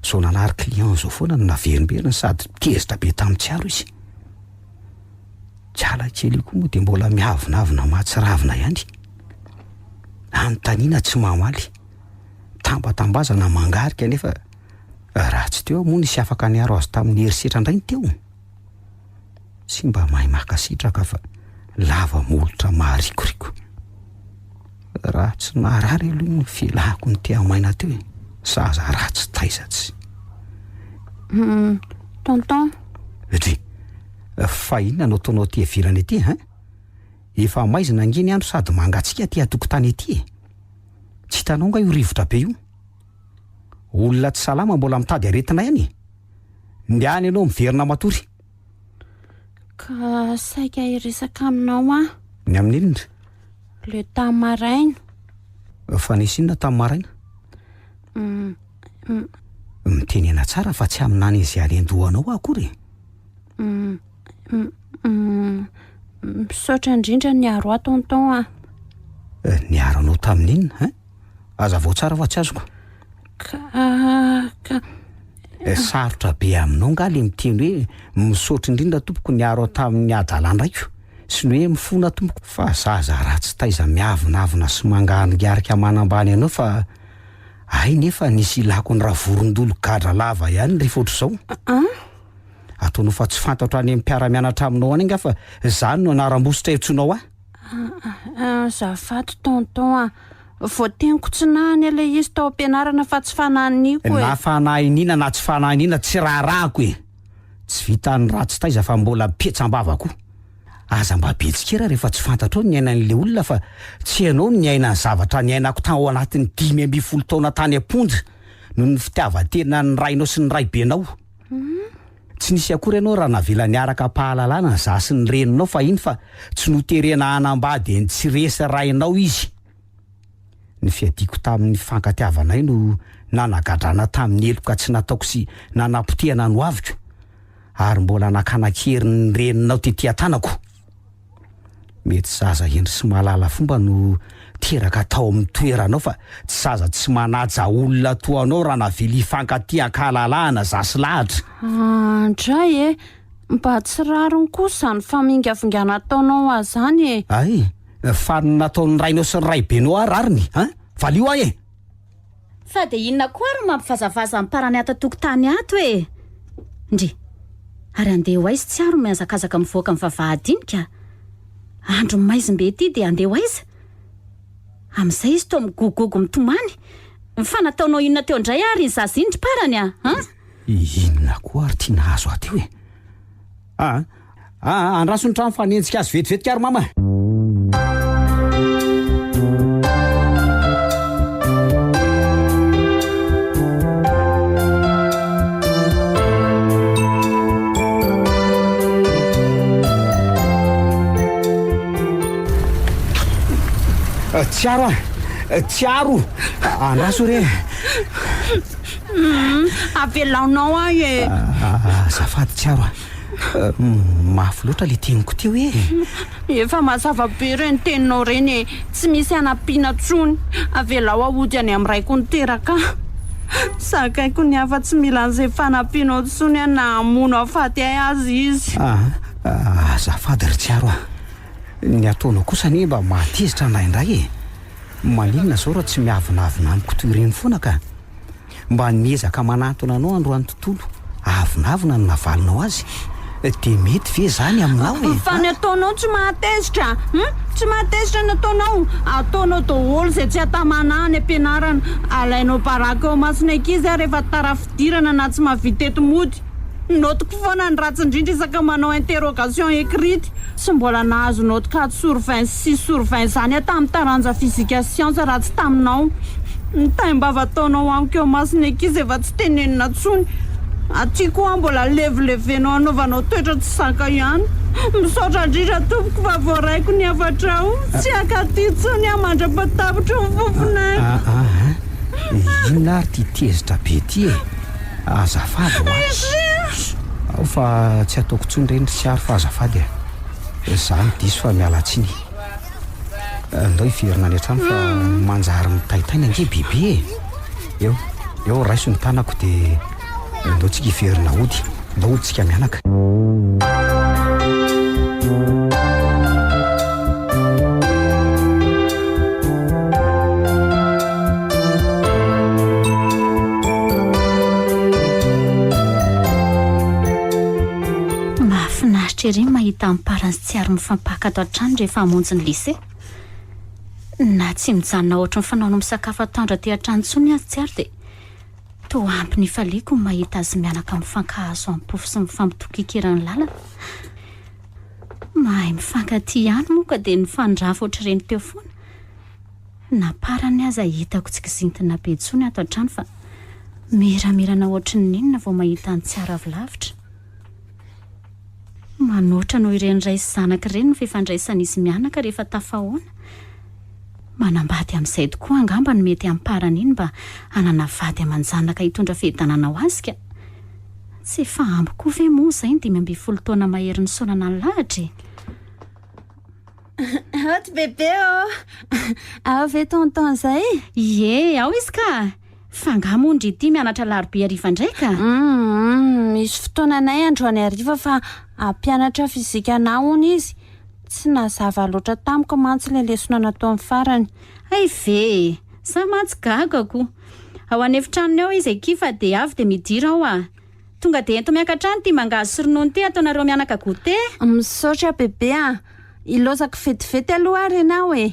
So nanary client zao foana no naverimberiny sady tezitra be tamin'ny tsiaro izy. Tiala kely koa moa dia mbola mihavinavina mahatsiravina ihany. Anontaniana tsy mamaly. Tambatambazana mangarika nefa raha tsy teo moa nisy afaka niaro azy tamin'ny herisetra indray ny teo. Sy mba mahay makasitraka fa lava molotra maharikoriko. Raha tsy naharary aloha ny filahako ny te-hamaina teo e. Zaza ratsy taizatsy. Tonton. Ry, fa inona no ataonao ty ivelany ety ha? Efa maizina angeny andro sady mangatsika ty atokotany ety e. Tsy hitanao nga io rivotra be io? Olona tsy salama mbola mitady aretina ihany. Ndiany ianao miverina matory. Ka saika iresaka aminao ah. Ny amin'inona? Le tamin'ny maraina. Fa nisy inona tamin'ny maraina? Mitenena tsara fa tsy aminany izay alendohanao akory. Misaotra indrindra niaro aho tonton ah. Niaro anao tamin'inona ha? Aza vao tsara fa tsy azoko. Sarotra be aminao nga le miteny hoe misaotra indrindra tompoko niaro tamin'ny adalandraiko. Sy ny hoe mifona tompoko. Fa zaza ratsy taiza miavinavina sy manganigarika manambany anao fa ay nefa nisy ilako ny raha vorondolo gadra lava ihany rehefa ohatr'izao. Ataonao fa tsy fantatra any amin'ny mpiara-mianatra aminao any nga fa zany no anaram-bositra etsonao ah. Zafady tonton ah. Voateniko tsy nahany ilay izy tao am-pianarana fa tsy fanahiniako e. Na fanahinina na tsy fanahinina tsy raharahako e. Tsy vita ny ratsy taiza fa mbola mipetsam-bavako. Aza mba betsikera rehefa tsy fantatrao ny ainan'ilay olona fa tsy ianao ny aina ny zavatra ny ainako tao ao anatin'ny 10-12 taona tany am-pondra no ny fitiavan-tena ny rainao sy ny raibenao. Tsy nisy akory ianao raha navela niaraka pahalalana za sy ny reninao fa iny fa tsy noterena hanambady ny tsy resy rainao izy. Ny fiadiko tamin'ny fankatiavanay no nanagadrana tamin'ny eloka tsy nataoko sy nanapotehana no aviko. Ary mbola nakanakery ny reninao tetỳ tanako. Mety zaza endry sy mahalala fomba no teraka tao amin'ny toeranao fa tsy zaza tsy manaja olona toa anao raha navely fankatia-kahalalahana zasy lahatra. Andray e, mba tsy rariny kosa zany famingavingana ataonao azy zany e. Ay, fa nataon'ny rainao sy ny raibenao ah rariny ha? Valio ahy e. Fa dia inona koa ary mampivazavaza amin'ny parany ato-tokotany ato e. Ndry, ary andeha ho aiza tsiaro mihazakazaka mivoaka amin'ny vavahadinika. Andro maizim-be ety dia andeha ho aiza. Amin'izay izy toa migogogo mitomany. Fa nataonao inona teo indray ary ny zaza indry parany ah? Inona koa ary tia nahazo aty hoe? Andraso ny trano fanenjika azy vetivetika ary mama. Tsiaro andraso re. Avelaonao ahy e. Azafady tsiaro mafy loatra le teniko teo e. Efa mazava be reny teninao reny e. Tsy misy anampiana tsony. Avelao ahody any amin'ny raiko niteraka. Sakaiko ny hafa tsy mila an'izay fanampianao tsony na hamono afaty azy izy. Azafady ry tsiaro ny ataonao kosa ne mba mahatezitra andraindray e. Maninona zao raha tsy miavinavina amiko toy ireny foana ka. Mba niezaka manatona anao androany tontolo. Avinavina no navalinao azy. Dia mety ve zany aminao e? Fa ny ataonao tsy mahatezitra. Tsy mahatezitra ny ataonao. Ataonao daholo izay tsy atamana any am-pianarana. Alainao baraka ao masina ankizy ary rehefa tara-fidirana na tsy mahavita enti-mody. Notiko foana ny ratsy indrindra isaka manao interrogation écrite. Tsy mbola nahazo note 4 sur 26 sur 20 zany tamin'ny taranja fizika siansa raha tsy taminao. Ny taim-bava ataonao amiko eo masina ankizy efa tsy tenenina tsony. Aty koa mbola levilevenao anaovanao toetra tsy saka ihany. misaotra indrindra tompoko fa voaraiko ny afatrao tsy akatytsony a mandra-patavitra ny fofonay inona ary ty tezitra be ty e azafady ao fa tsy ataoko tsony reny sy ary fa azafady za ny diso fa mialatsiny ndao iverina any an-trano fa manjary mitaitaina ange bebe eo raiso ny tanako dia ndao tsika iverina ody ndao oditsika mianaka mahafinaritra ery mahita amparany sy tsy ary mifampaka ato an-trano rehefa hamonjy ny lise na tsy mijanona ohatry ny fanaonao misakafo atandra ty an-trano tsony azy tsy ary dia toa ampy ny faliako ny mahita azy mianaka mifankahazo am-pofo sy mifampitokikerany lalana mahay mifankaty ihany moka dia ny fandrafa ohatry ireny teo foana naparany azy ahitako tsy kizintina be tsony ato an-trano fa miramirana ohatry ny ninona vao mahita ny tsy aravilavitra manoatra no ireny ray sy zanaka ireny ny fifandraisana izy mianaka rehefa tafahoana manambady amin'izay tokoa angamba no mety amparany iny mba hanana vady aman-janaka hitondra fihedanana ho azy ka tsy fahambo koa ve moa izay ny 5 taona mahery ny sonana ny lahatra aty bebe ao ve tonton zay ie ao izy ka fangamondry ity mianatra larobe ariva ndraika misy fotoananay androany ariva fa ampianatra fizika na hony izy tsy nazava loatra tamiko mantsy le lesona natao amin'ny farany ay ve sa mantsy gagako ao anefitranony ao izy ekifa dia avy dia midira ao tonga dia ento miankatrano ty mangazo sy ronono ty ataonareo mianaka gote misaotra bebe ilozako vetivety aloha ary ianao e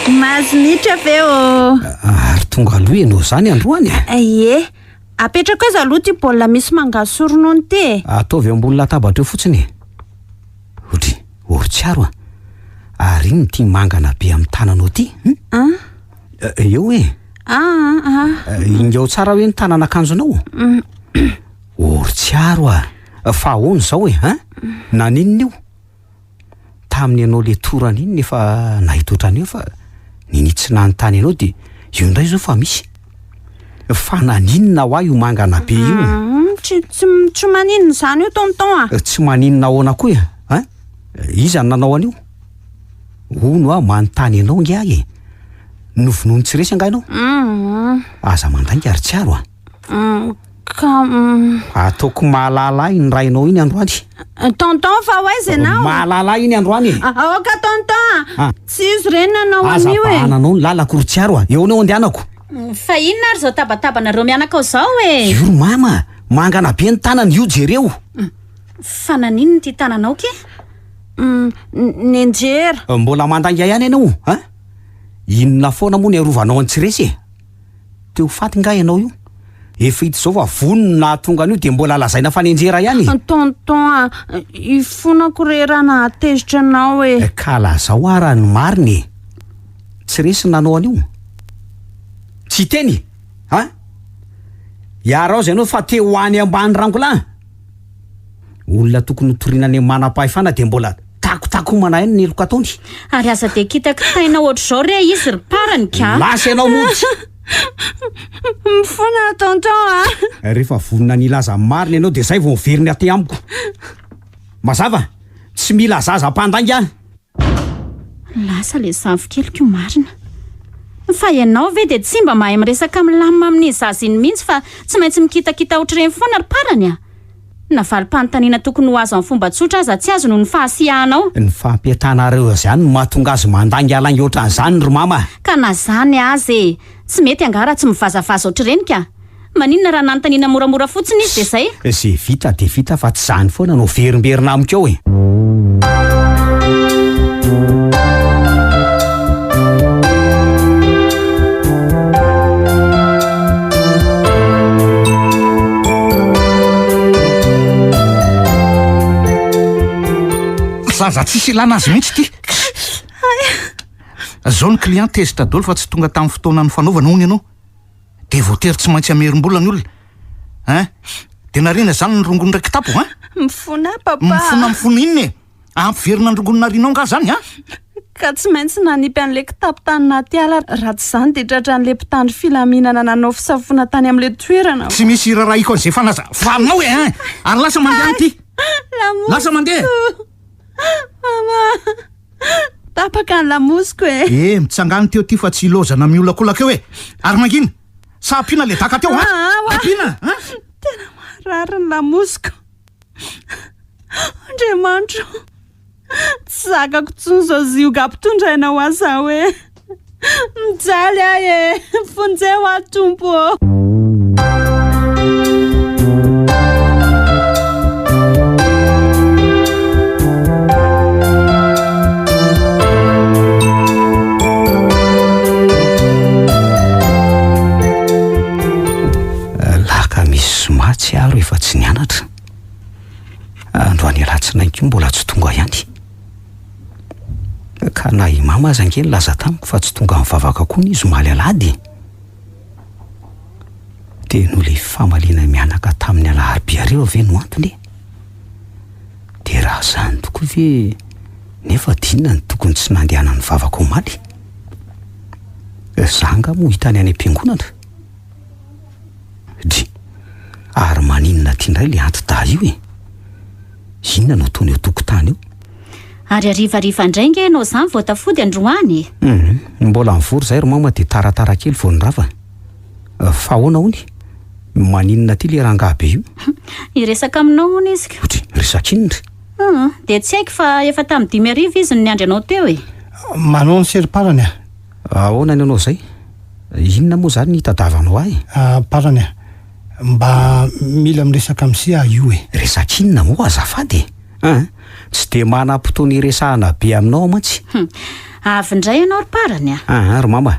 mahazinitra ve ary tonga aloha ianao zany androany ie apetraka azy aloha ty baolina misy mangazo sy ronono ty ataovy eo ambony latabatra eo fotsiny otry orotsiaro ary iny ty mangana be amin'ny tananao ty eo e ingeo tsara hoe ny tanana akanjonao orotsiaro fa ahoana zao e naninona io tamin'ny ianao le torana iny nefa nahitotrana eo fa ninitsy nanontany ianao dia io indray zao fa misy fa naninona ho ahy io mangana be io tsy maninona zany io tonton tsy maninona ahoana koa iza ny nanao an'io ono manontany ianao nge ahy novonono tsy resy anga ianao aza mandainga ary tsiaro ataoko mahalala iny rainao iny androany tonton fa hoaizy ianao mahalala iny androany aoka tonton tsy izy reny nanao an'io e azapahananao ny lalako rotsiaro eo anao andehanako fa inona ary zao tabatabanareo mianaka ao zao e io mama mangana be ny tanany io jereo fa naninona ty tananao ke nenjera mbola mandanga ihany ianao inona foana moa ny arovanao any tsy resy teo faty nga ianao io efa hita zao fa vonona nahatonga an'io dia mbola lazaina fa nenjera ihany tonton ifonako rerana atezitra anao e ka lazao ara ny mariny tsy resy nanao an'io tsy teny iarao zay anao fa te ho any ambany rangolahy olona tokony hotorinany manam-pahefana dia mbola takotakomana iny ny eloka ataony ary aza dia kitaka taina ohatry zao re izy ry parany ka lasa ianao motsy mifona tonton rehefa vonona nilaza marina ianao dia zay vao miveriny aty amiko mazava tsy mila zaza-pandanga lasa le zavokelyko marina fa ianao ve dia tsy mba mahay miresaka milamina amin'ny zaza iny mihitsy fa tsy maintsy mikitakita ohatr'ireny foana ry parany navalim-panontaniana tokony ho azo amin'ny fomba tsotra aza tsy azo no ny fahasiahanao ny fampiatanareo zany no mahatonga azy mandangy alangy ohatran'izany ry mama ka na zany azy tsy mety angara tsy mivazavaza ohatr'ireny ka maninona raha nanontaniana moramora fotsiny izy dia zay vita dia vita fa tsy zany foana no verimberina amiko eo zaza tsisy ilana azy mihitsy ty. Zao ny client tezitra daholo fa tsy tonga tamin'ny fotoana ny fanaovana hono ianao. De voatery tsy maintsy amerim-bola ny olona. De narina zany ny rongony ray kitapo, Mifona papa. Mifona inona e? Ampiverina ny rongony narinao nga zany, Ka tsy maintsy nanipy an'le kitapo tany naty ala raha tsy zany de tratra an'le mpitandro filaminana nanao fisafona tany amin'le toerana. Tsy misy raraha iko an'izay fanaza. Valinao e, ary lasa mandeha an'ity. Lasa mandeha. Mama. Tapaka ny lamosiko e. Mitsangany teo ty fa tsy ilozana miolakolaka eo e. Ary mangina. Sa ampiana le daka teo, Ampiana, Tena marary ny lamosiko. Andriamanitro. Tsy zakako tsony zao zioga ampitondraina ho aza hoe. Mijaly ahy e. Fonjay ho ahy tompo. Tsy aro efa tsy nianatra. Androany alatsinainko mbola tsy tonga ihany. Ka na i mama aza ange laza tamiko fa tsy tonga mivavaka koa izy omaly alady. De no le famaliana mianaka tamin'ny alaharbia ve no antony. De raha zany tokoa ve nefa dinina ny tokony tsy nandehana ny vavaka omaly. Zanga mo hitany any am-piangonana. Ary maninona tiandray le anty-da io e. Inona no ataony eo tokotany io. Ary arivariva indray nge ianao zany voatafody androany. Mbola mivory zay ro mama de taratara kely vao nirava. Fa ahoana hony? Maninona ty le rangaha be io? Iresaka aminao hony izy. Resaka inona? De tsy haiko fa efa tamin'ny 5 izy no niandry anao teo e. Manao ny sery-parany Ahoana ny anao zay? Inona moa zany nitadavanao ahy? Parany mba mila miresaka amisia io e. Resaka inona moa azafady? Tsy de manam-potoana iresahana be aminao mantsy. Avy indray ianao ry parany Ry mama,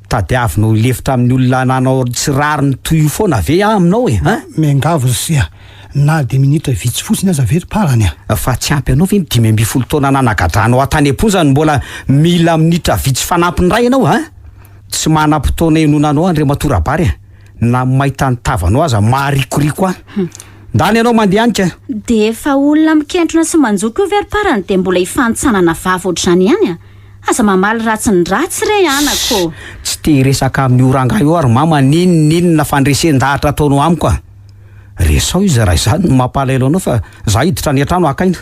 tadiavinao lefitra amin'ny olona nanao tsy rary ny toy foana ve aminao e? Miangavo sia na de minitra vitsy fotsiny aza very parany Fa tsy ampy anao ve ny 12 taona nanagadranao atany am-ponjany mbola mila minitra vitsy fanampiny ray ianao Tsy manam-potoana enonanao Andriamatorabary na mahita ny tavanao aza marikoriko Ndany ianao mandeha anika. De efa olona mikentrona sy manjoko io very parany de mbola ifantsanana vava ohatr'izany ihany Aza mamaly ratsy ny ratsy re anako. Tsy te resaka amin'ny oranga io ary mama ninona fandresen-dahatra ataonao amiko Resao izy raha izany mampalahelo anao fa za hiditra ny an-trano akaina.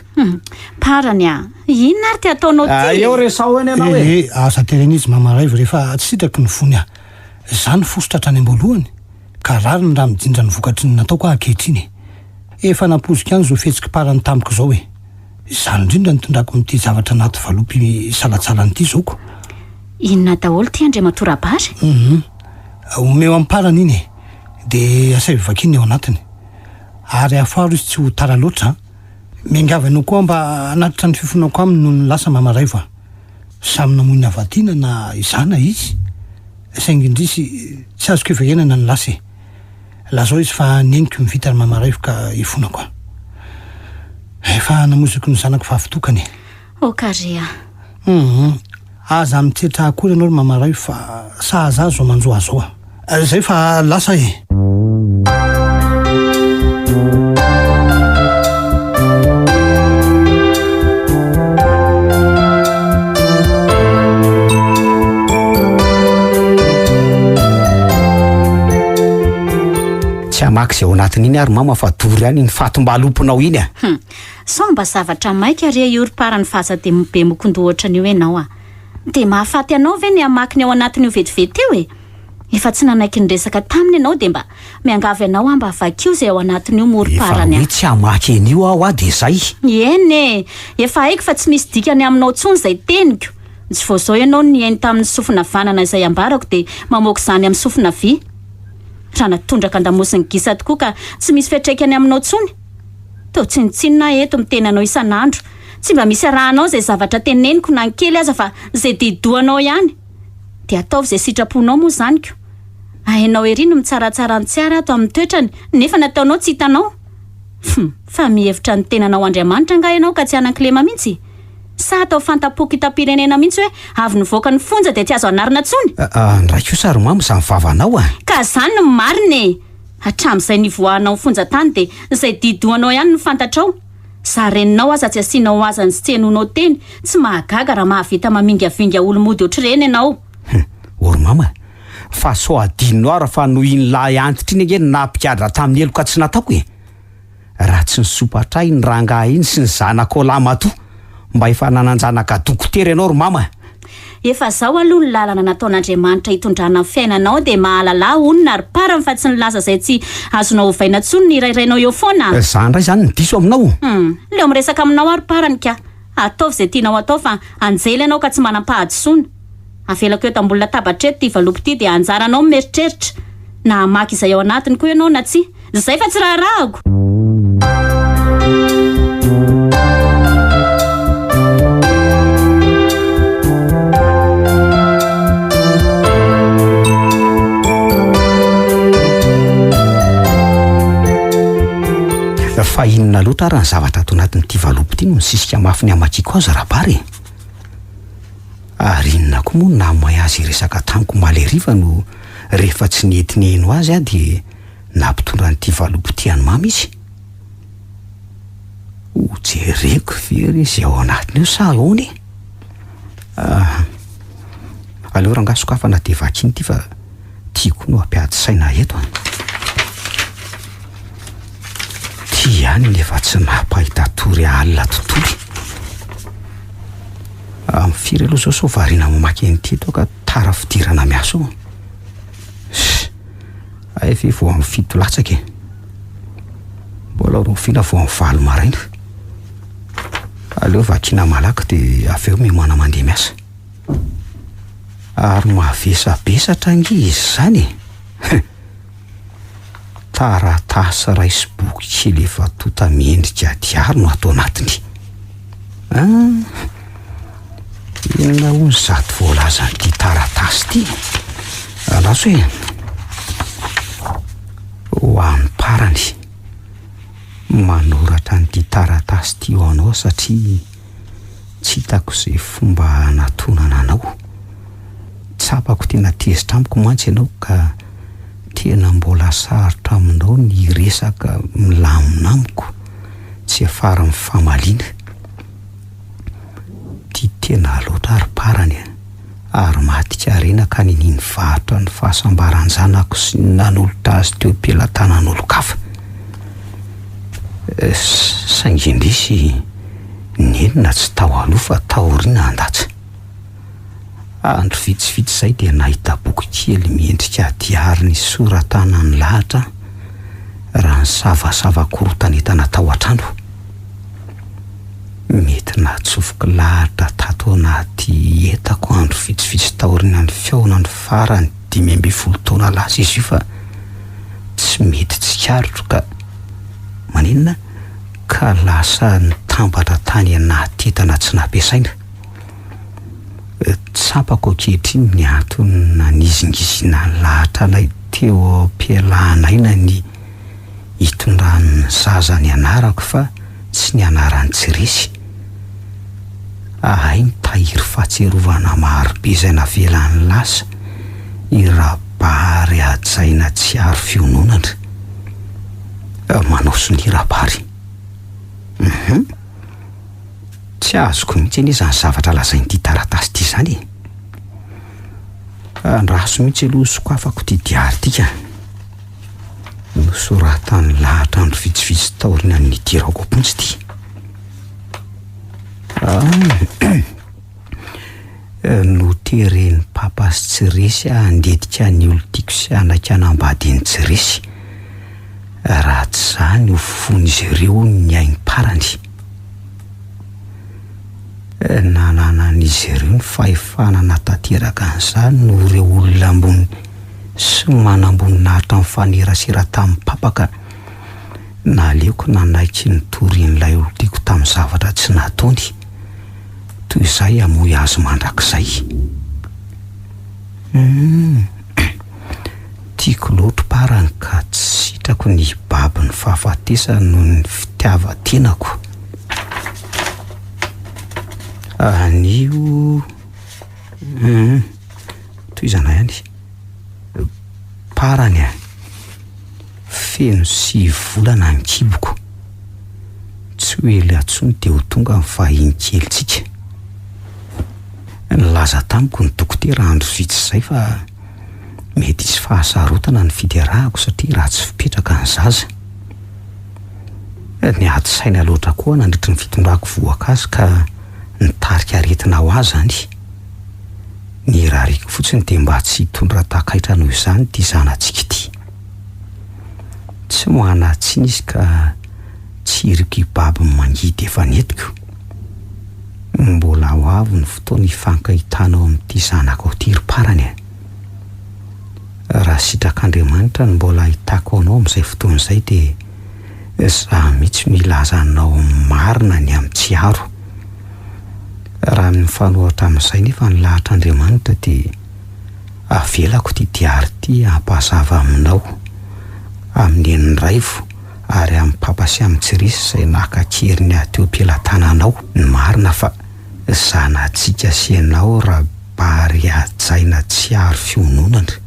Parany inona ary ty ataonao ty? Eo resao eny ianao e. Asa terena izy mamaraivo rehefa tsy sitraky ny fony Zany fosotra hatrany am-boalohany ka rary ny raha mijinja ny vokatry ny nataoko ankehitriny. Efa napozika any zao fihetsiky parany tamiko zao e. Zany indrindra nitondrako amin'ity zavatra anaty valopy salatsalany ity zaoko. Inona daholo ty Andriamatorabary? Omeo amin'ny parany iny de asavy vakiny eo anatiny. Ary afaro izy tsy ho tara loatra Miangavanao koa mba anatitra ny fifonako aminy no lasa mamaraivo Samy namoina avatiana na izana izy Saingy indrisy tsy azoko everenana ny lasa Lazao izy fa neniko mivita ny mamaraivo ka ifonako Efa namoziko ny zanako fahavitokany Karea Aza mitsetra akory ianao ry mamaraivo fa sahaza azo manjo azo Zay fa lasa Tsy amaky izay ao anatin'iny ary mama fa dory ihany ny fatombalomponao iny Somba zavatra maika re io ry parany fahasade be mokondohatra an'io ianao De mahafaty anao ve ny amakiny ao anatin'io vetivety eo e? Efa tsy nanaiky ny resaka taminy ianao de mba miangavy anao mba vakio zay ao anatin'io mory parany Efa tsy amaky en'io aho de zay Eny efa haiko fa tsy misy dikany aminao tsony zay teniko Tsy vao zao ianao niainy tamin'ny sofina vanana izay ambarako de mamoaka izany amin'ny sofina vy Raha natondraka andamosiny gisa tokoa ka tsy misy fiatraikany aminao tsony Tao tsinitsinina eto mitenanao isan'andro Tsy mba misy arahanao zay zavatra teneniko na nkely aza fa zay didoanao ihany De ataovy zay sitraponao moa zaniko Hainao ery no mitsaratsara ny tsiara ato amin'ny toetrany nefa nataonao tsy hitanao Fa mihevitra ny tenanao Andriamanitra nga ianao ka tsy anan-kilema mihitsy sa atao fantapoko itam-pirenena mihitsy hoe avy nivoaka ny fonja dia tsy azo anarina tsony ndray kosa ry mamo izany vavanao a ka zany no mariny hatramin'izay nivoahanao ny fonja tany dia izay didoanao ihany ny fantatrao za reninao aza tsy asianao azany sy tsenonao teny tsy mahagaga raha mahavita mamingavinga olomody ohatr'ireny ianao ory mama fa so adinonao raha fa no iny lahy antitra iny angeny nampikadra tamin'ny elo ka tsy nataoko e raha tsy nisopatra iny rangahy iny sy ny zanako lamatoa mba efa nananjanaka dokotery ianao ry mama efa zao aloha ny lalana nataon'Andriamanitra hitondrana ny fiainanao dia mahalala onona ary parany fa tsy ny lasa izay tsy azonao ovaina tsony ny irairainao eo foana za ndray zany ny diso aminao leo miresaka aminao ary parany ka ataovy izay tianao atao fa anjely ianao ka tsy manam-pahadisoana avelako eo tamboly latabatra eto ty valopy ity dia anjaranao mieritreritra na hamaky izay ao anatiny koa ianao na tsy zay fa tsy raharahako fa inona loatra raha ny zavatra ato anatin'ity valopy ity no misisika mafy ny amakiko azy rapary ary inona koa moa namay azy resaka tamiko maleriva no rehefa tsy nentineno azy a dia nampitondra n'ity valopy ity any izy jereko very izy ao anatiny eo sa aony aleo raha ngasokafana dia vakiny ity fa tiako no ampiady saina eto ty ihany nefa tsy nampahita tory alina tontolo amin'ny firy aloha zao so variana mamaky an'ity eto ka tara fidirana miaso ve vo amin'ny fito latsaka e mbola rofina vo amin'ny valo maraina aleo vakina malaka dia aveo memana mandeha miasa ary mavesabesatra angizy zany taratasa raisy boky kely efa tota miendrika diary no atao anatiny inona hoy zato voalaza n'ity taratasy ity alaso hoe ho an'ny parany manoratra n'ity taratasy ity ho anao satria tsy hitako izay fomba natonana anao tsapako tena tezitra amiko mantsy ianao ka tena mbola sarotra aminao ny resaka milamina amiko tsy afara ny famaliana ty tena loatra ary parany ary mahatika-rena ka niny varotra ny fahasambarany zanako sy nanolotra azy teo am-pelantanan'olo-kafa saingendrisy nenina tsy tao aloha fa taoriana andatsa andro vitsivitsy izay dia nahita boky kely miendrika diary ny soratana ny lahatra raha ny savasavakorotana tao an-trano mety natsofoka lahatra tato anaty etako andro vitsivitsy taoriana ny fiaona ny farany 15 taona lasa izy io fa tsy mety tsikarotro ka maninona ka lasa nitambatra tany anaty entana tsy nampiasaina tsapako ankehitriny ny antony nanizingizina ny lahatra anay teo am-pialahanaina ny hitondrany zaza ny anarako fa tsy ny anarany tsiresy ahay nitahiry fahatserovana marobe izay navelany lasa irabary ajaina tsy aro fiononana manao sony rabary tsy azoko mihitsy anie zany zavatra lazain'ity taratasy ity zany andraso mihitsy aloha sokafako ty diary tika nosoratany lahatra andro vitsivitsy taorina ny dirako ampontsy ty notereny papa sy tsiresy andedika ny olo tiako sy anaka anambady ny tsiresy raha tsy zany ho fony izy ireo ny ainy parany nananan'izy ireo ny fahefana natateraka an'izany no ireo olona ambony sy manamboninahitra amin'ny fanerasera tamin'ny papaka naleoko nanaiky ny torian'ilay olo tiako tamin'ny zavatra tsy nataony toy izay amoy azy mandrakizay tiako loatro parany ka tsy sitrako ny baby ny fahafatesa noho ny fitiavatenako Anio toy izana ihany parany feno 7 volana ny kiboko tsy hoe le atsony dia ho tonga ny fahiny kelitsika. Nilaza tamiko ny dokotera andro vitsy izay fa mety isy fahasarotana ny fiderahako satria raha tsy fipetraka ny zaza. Ny ady saina loatra koa nandritry ny fitondrako voankazo ka nitarika aretina ho azy zany. Ny rariko fotsiny dia mba tsy hitondra takaitra noho izany ty zanantsika ity. Tsy mahanatsiny izy ka tsy iriko ibaby mangidy efa netiko. Mbola ho avy ny fotoana hifankahitanao amin'ity zanako ao ty ry parany. Raha sitrak'Andriamanitra ny mbola ahitako anao amin'izay fotoana izay dia za mihitsy milaza anao marina ny amin'ny tsiaro. Raha mifanohatra amin'izay nefa ny lahatr'Andriamanitra dia avelako ty diary ty hampazava aminao amin'ny eniraivo ary amin'ny papa sy amin'ny tsirisy izay nakakeriny ateo am-pelatananao. Ny marina fa zanatsika sy ianao raha bary ajaina tsiaro fiononana.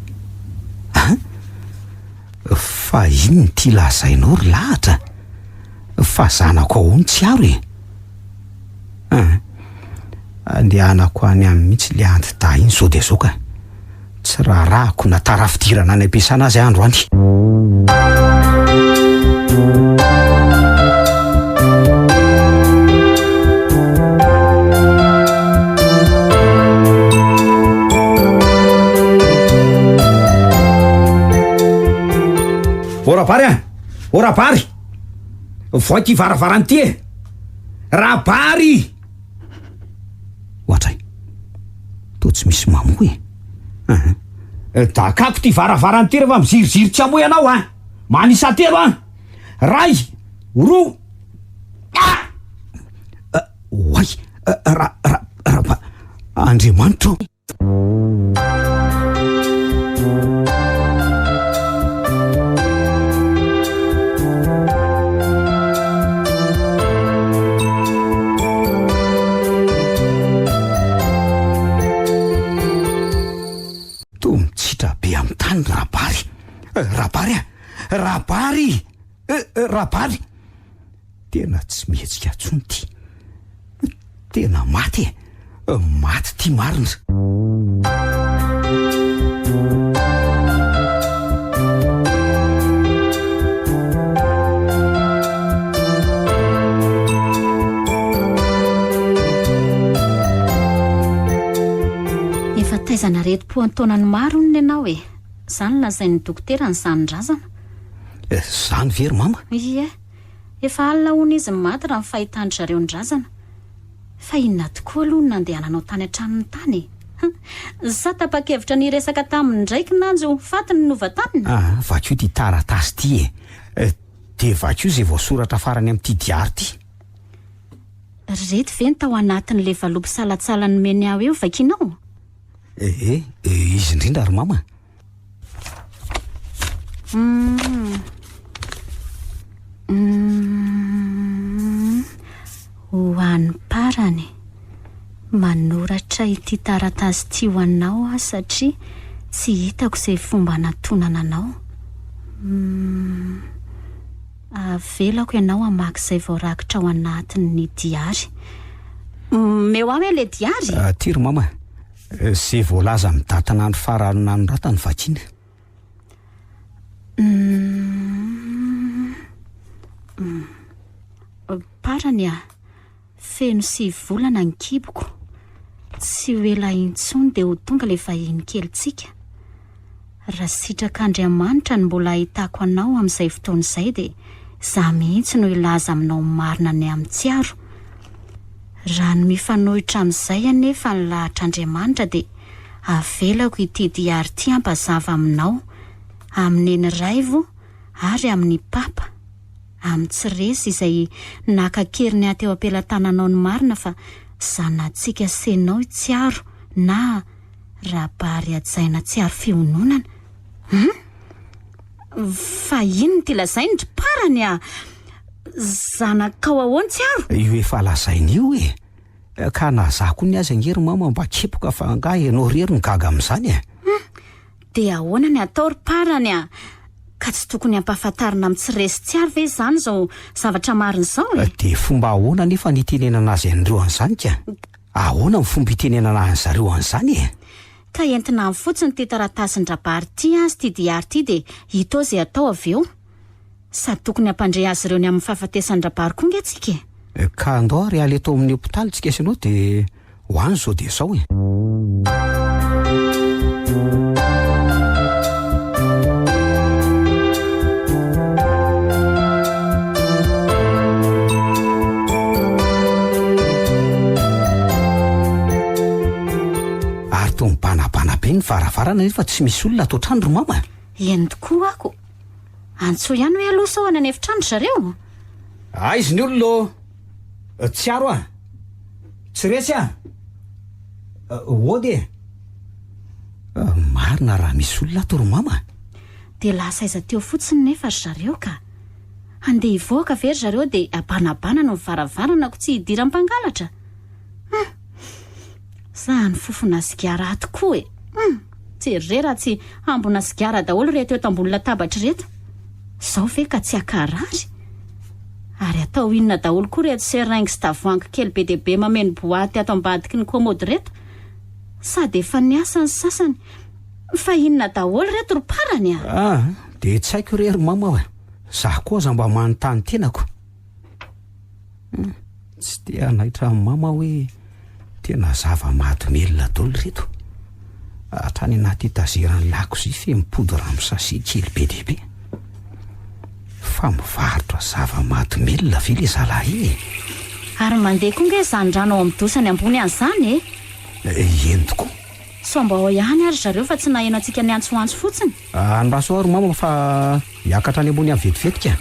Fa iny ty lazainao ry lahatra fa zanako ahoany tsiaro e. Andehanako any amin'ny mihitsy le anti-da iny zao dia zao ka tsy raharahako na tarafidirana any ampiasana azy andro any. Orapary orapary voa ty varavarany ty e. Rapary ohatray to tsy misy mamoa e. Dakako ty varavarany ty rehefa miziriziry tsy amoa ianao manisa telo ray roa oay rapa Andriamanitra. Rapary tena tsy mihetsika atsony ty. Tena maty maty ty marina. Efa taizana reto-po antaonany maro ny ianao e. Zany lazain'ny dokotera ny zanondrazana. Zany very mama? Ie, efa alina hono izy maty raha nyfahitandry zareo ny drazana. Fa inona tokoa aloha no nandehananao tany an-tranony tany. Za tapa-kevitra ny resaka taminy ndraiky nanjo fatiny novatanina. Vakio ty taratasy ty e. De vakio zay voasoratra farany amin'ty diary ty. Reto ve ny tao anatin'le valopy salatsalany meny aho eo vakinao? Izy indrindra ry mama. Ho an'ny parany manoratra ity taratasy ty ho anao satria tsy hitako izay fomba natonana anao. Avelako ianao hamaky izay voarakitra ao anatin'ny diary. Meo aho hoe le diary? Ty ry mama, zay voalaza amin'ny datan'andro farany nanoratany vakina. Parany feno 7 volana ny kiboko. Tsy ho ela intsony dia ho tonga le vahiny kelitsika. Raha sitrak'Andriamanitra ny mbola ahitako anao amin'izay fotoana izay dia za mihitsy no ilaza aminao marina ny amin'ny tsiaro. Raha ny mifanohitra amin'izay anefa ny lahatr'Andriamanitra dia avelako ity diary ty hampazava aminao amin'ny eniraivo ary amin'ny papa, amin'ny tsiresy izay nakakeriny ateo am-pelatananao ny marina fa zanatsika senao tsiaro na rabary ajaina tsiaro fiononana. Fa ino ty lazainy ry parany zanakao ahoany tsiaro? Io efa lazainy io e. Ka na za koa ny aza ngery mama mba kepoka fa nga ianao rery nygaga amin'izany e. Dia ahoana ny atao ry parany a? Ka tsy tokony hampahafantarina amin'ny tsiresy tsy ary ve izany zao zavatra marina izao e? De fomba ahoana nefa nitenenana azy an'ireo an'izany ka? Ahoana ny fomba itenenana an'zareo an'izany e? Ka entina amin'ny fotsiny ty taratasin-drabary ty azy ty diary ty de hito izay atao avy eo. Sady tokony hampandre azy ireo ny amin'ny fahafatesan-drabary koa nge tsika. Ka andao ary ale atao amin'ny hopitaly tsika isanao de hoany zao de sao e. Ary to mibanabana be ny varavarana nefa tsy misy olona atao trano ro mama. Eny tokoa ako. Antso ihany hoe aloha sao anany efitrano zareo. Izy ny olona tsy aro a. Tsy resy a. Ody e. Marina raha misy olona atao ro mama. De lasa iza teo fotsiny nefa zareo ka. Andeha hivoaka very zareo de abanabana no varavarana ko tsy hidira mpangalatra. Za ny fofona sigara tokoa e. Tsy rera tsy ambona sigara daholo reto eto ambony latabatra reto. Sao ve ka tsy akarary? Ary atao inona daholo koa reto seringy sy tavoahangy kely be dia be mameno boaty ato ambadiky ny komody reto. Sady efa niasa ny sasany. Fa inona daholo reto ro parany a? De tsy haiko rery mama hoe. Za koa za mba manontany tenako. Tsy dia nahitra amin'ny mama hoe tena zava-mahadomelona daholo reto. Hatrany anaty tazeran'ny lakozia fe mipody rano sasi kely be dia be. Fa mivarotra zava-mahadomelona ve le zalahy e. Ary mandeha koa nge izany rano ao amin'ny dosany ambony an'izany e. Eny tokoa. So mba ao ihany ary zareo fa tsy naheno antsika ny antsoantso fotsiny. Andraso ary mama fa hiakatra any ambony amin'ny vetivetika.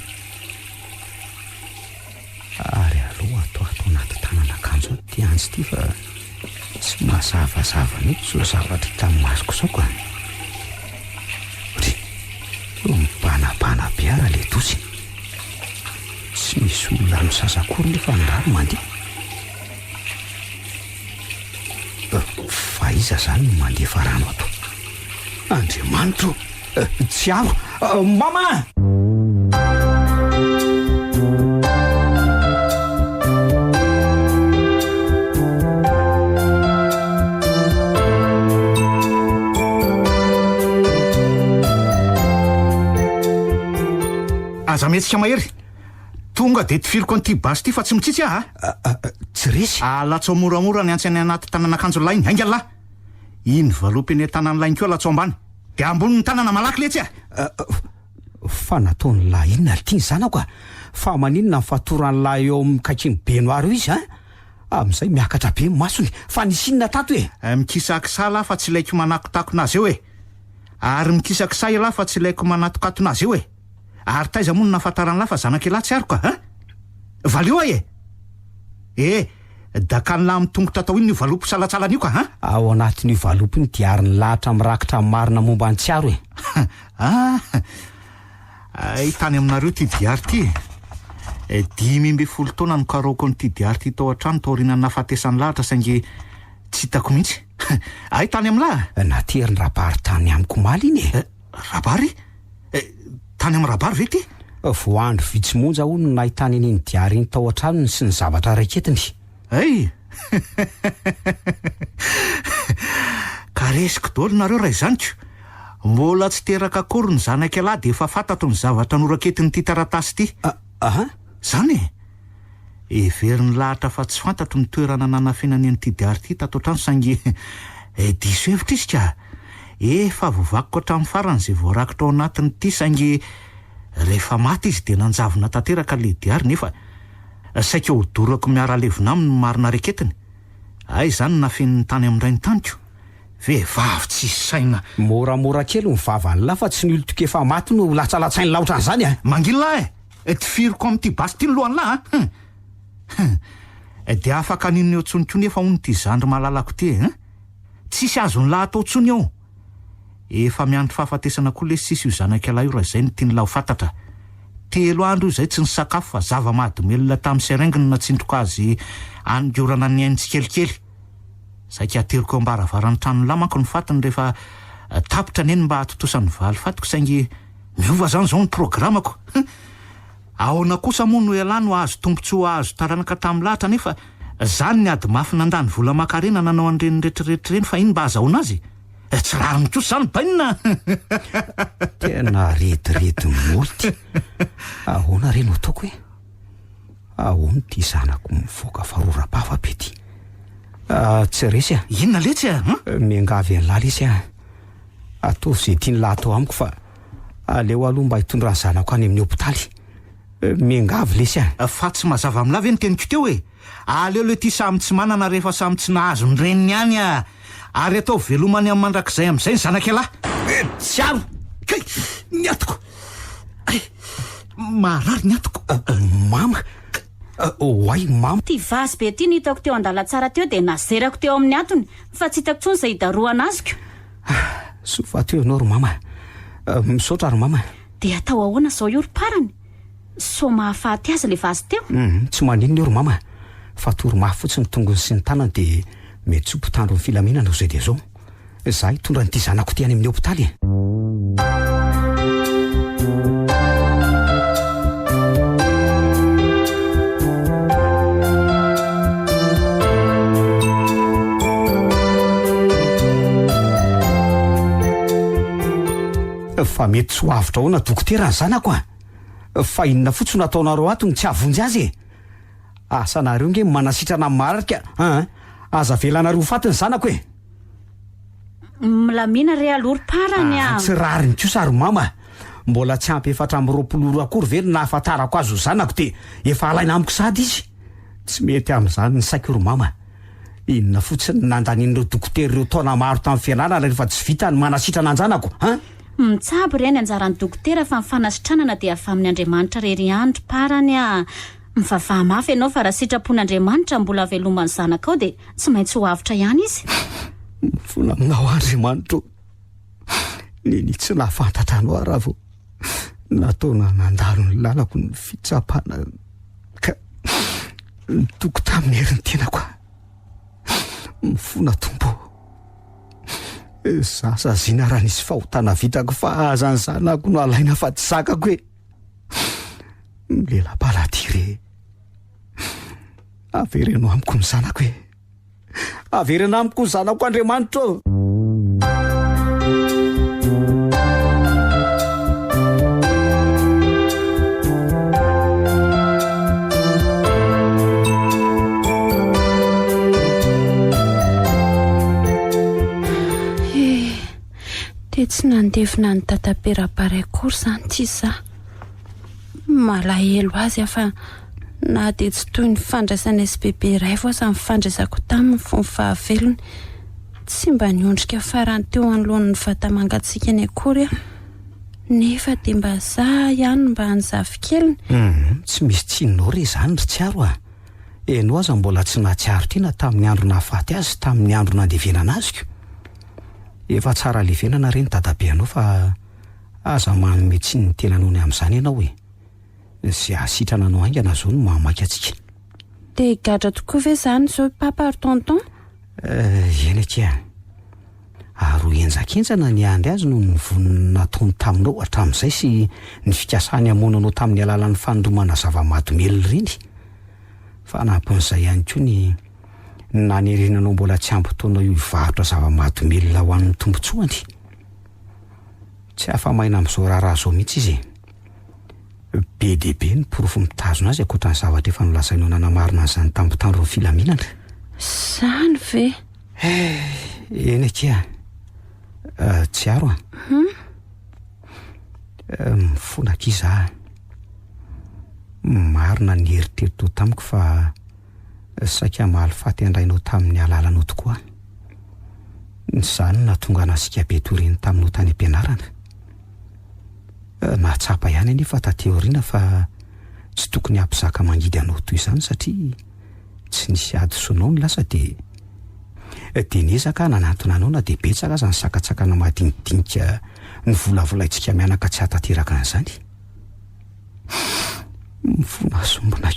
Ary aloha atao anaty tanana akanjo ty antsy ty fa tsy mahazavazava mihitsy zao zavatra tamin'ny masoko zao ka. Mibanabana be ara le dosy. Tsy misy olona misasakory nefa nyrano mandeha. Fa iza zany no mandefa rano ato? Andriamanitro, tsy aro. Mama! Aza metsika mahery. Tonga de tifiriko an'ity basy ty fa tsy mitsitsy aho Tsy resy. Latso moramora ny antsy any anaty tanan'akanjo lainy. Hainga lahy. Iny valopy ny tanana lainy koa latso ambany. De ambony ny tanana malaky letsy Fa nataony lahy inona ty zanako a. Fa maninona ny fatoran'ny lahy eo amin'ny kaikiny benoaro izy a. Amin'izay miakatra be masony. Fa nisinona tato e. Mikisakisa lahy fa tsy laiko manakotako azy eo e. Ary mikisakisa lahy fa tsy laiko manatokatona azy eo e. Ary taiza moa no nafantarany lahy fa zanaka lahy tsy ariko a. Valio e. Daka ny lahy mitongotra tao iny ny valopo salatsalany io ka Ao anatin'io valopo iny diary ny lahatra mirakitra marina momba ny tsiaro e. Tany aminareo ty diary ty. 5 taona no karaoko nyty diary ty tao an-trano tao aorian'ny nahafatesan'ny lahatra saingy tsy hitako mihitsy. Tany amin'lahy. Natery ny rabary tany amiko maly iny e. Rabary? Tany amin'ny rabary ve ty? Voandro vitsy monja hono no nahitany iny diary iny tao an-tranony sy ny zavatra raiketiny. Ka resiko daholo nareo raha izaniko. Mbola tsy teraka akory ny zanaka lahy de efa fantatro ny zavatra noraketin'ity taratasy ty. Zany e. Everin'ny lahatra fa tsy fantatro ny toerana nanafenany an'ity diary ty tato an-trano saingy diso hevitra izy ka. Efa voavakoka hatramin'ny farany izay voarakitra ao anatiny ity saingy rehefa maty izy de nanjavona tanteraka le diary nefa saika ho dorako miara levona aminy marina reketiny. Zany nafen'ny tany amin'ray ny taniko. Vehivavy tsy saina. Moramora kely ny vavany lahy fa tsy ny olo efa maty no latsalatsainy laotra an'izany a. Manginy lahy tifiriko amin'ity basy ty ny lohany lahy de afaka ninona eo tsony koa nefa hono ty zandry mahalalako ty tsisy azony lahy atao tsony eo. Efa miandry fahafatesana koa le sisy io zanaka lahy io raha izay no tiany lahy ho fantatra. 3 andro izay tsy nisakafo fa zava-mahadomelona tamin'ny serainginy natsindroko azy angiorana ny ainy tsikelikely. Saika ateriko ambaravarany trano lamanko ny fatiny rehefa tapitra neny mba hatotosan'ny valy fatiko saingy miova zany zao ny programako. Ahoana kosa moa no ialany ho azo tombontsoa azo taranaka tamin'ny lahatra nefa zany ny ady mafy nandany vola makarena nanao an'ireny rehetrarehetra reny fa iny mba azahoana azy. Tsy rariny kosa zany bainina. Tena retirety molty. Ahoana reny ataoko hoe? Ahoana ty zanako mivoaka farora-pava be ty? Tsy resy a? Inona letsy a? Miangavy an'lahy lesy a. Ataovy izay tiany lahy atao amiko fa aleo aloha mba hitondra ny zanako any amin'ny hopitaly. Miangavy lesy a. Fa tsy mazava amin'ny lavy ny teniko teo hoe aleo le ty samy tsy manana rehefa samy tsy nahazo ny reniny any a. Ary atao velomany amin'ny mandrakizay amin'izay ny zanak'alahy. Tsy aro. Kay, ny atoko. Marary ny atoko. Mama. Oay mama. Ty vasy be ty nitako teo an-dalantsara teo dia nazerako teo amin'ny atony fa tsy hitako tsony izay daroana azoko. Sofa teo ianao ro mama. Misaotra ro mama. Dia atao ahoana izao io ry parany? So mahafaty azy le vasy teo? Tsy maninona io ro mama. Fa toro mafy fotsiny tongony sy ny tanany dia mety tsy mpitandro ny filaminana ho izay dia zao. Zaho hitondra nyity zanako ty any amin'ny hopitaly. Fa mety tsy ho avitra ahoana dokotera ny zanako a. Fa inona fotsy no nataonareo ato ny tsy avonjy azy. Asanareo nge manasitrana marika. Aza velanareo faty ny zanako e. Milamina re alory parany a. Tsy rariny kosa ro mama. Mbola tsy ampy 420 akory ve no nahafantarako azy ho zanako dia efa alaina amiko sady izy. Tsy mety amin'izany ny saiko ro mama. Inona fotsiny nandanin'ireo dokotera ireo taona maro tamin'ny fianarana rehefa tsy vita ny manasitrana ny zanako. Mitsabo ireny anjaran'ny dokotera fa mifanasitranana dia avy amin'ny Andriamanitra rery andro parany a. Mivavaha mafy ianao fa raha sitrapon'Andriamanitra mbola velomany zanakao dia tsy maintsy ho avitra ihany izy. Mifona aminao Andriamanitra. Nini tsy nahafantatra anao raha vao nataona nandalo ny lalako ny fitsapana ka nitoko tamin'ny herin'ny tenako. Mifona tombo. Sasa zina raha nisy fahotana vitako fa aza ny zanako no alaina fa tsy sakako hoe lela-palady avereno amiko ny zanako hoe averena amiko ny zanako Andriamanitra. Tsy nandevina ny dadaberabara akory zany tsy za. Malahelo azy afa na dia tsy toy ny fandraisana SBB iray vao sa mifandraisako tamin'ny fony fahavelony. Tsy mba niondrika farany teo anoloan'ny vatamangatsiaka ny akory a. Nefa dia mba za ihany mba hanjavy keliny. Tsy misy tsinonao re zany ry tsiaro a. Enao aza mbola tsy nahatsiaro tiana tamin'ny andro nahafaty azy tamin'ny andro nandevenana aziko. Efa tsara levenana reny dadabe anao fa aza manome tsy ny tenanao ny amin'izany ianao hoe zay asitrana anao aingana zao no mahamaky atsika. Dia gadra tokoa ve zany zao papa ary tonton? Eny akia. Aro enjakenjana ny andry azy no ny vonina nataony taminao hatramin'izay sy ny fikasany hamonanao tamin'ny alalan'ny fanoromana zava-mahadomelona ireny. Fa nampon'izay ihany koa ny nanerenanao mbola tsy ampy-taonao io hivarotra zava-mahadomelona ho an'ny tombotsoany. Tsy afa-maina amin'izao raharaha zao mihitsy izy. Be dia be ny porofo mitazona azy ankoatra ny zavatra efa nolazainao nanamarina an'izany tamin'ny tandro filaminana. Zany ve? Eny akia. Tsiaro a. Mifona kiza. Marina ny heritrerito tamiko fa saika mahalifaty andrainao tamin'ny alalanao tokoa. Izany nahatonga anasika be toriny taminao tany am-pianarana. Nahatsapa ihany anefa tateoriana fa tsy tokony hampizaka mangidy anao toy izany satria tsy nisy adosonao ny lasa dia niezaka nanantona anao na dia betsaka aza ny sakatsakana madinidinika ny volavolaintsika mianaka tsy hatateraka an'izany. mifona sombona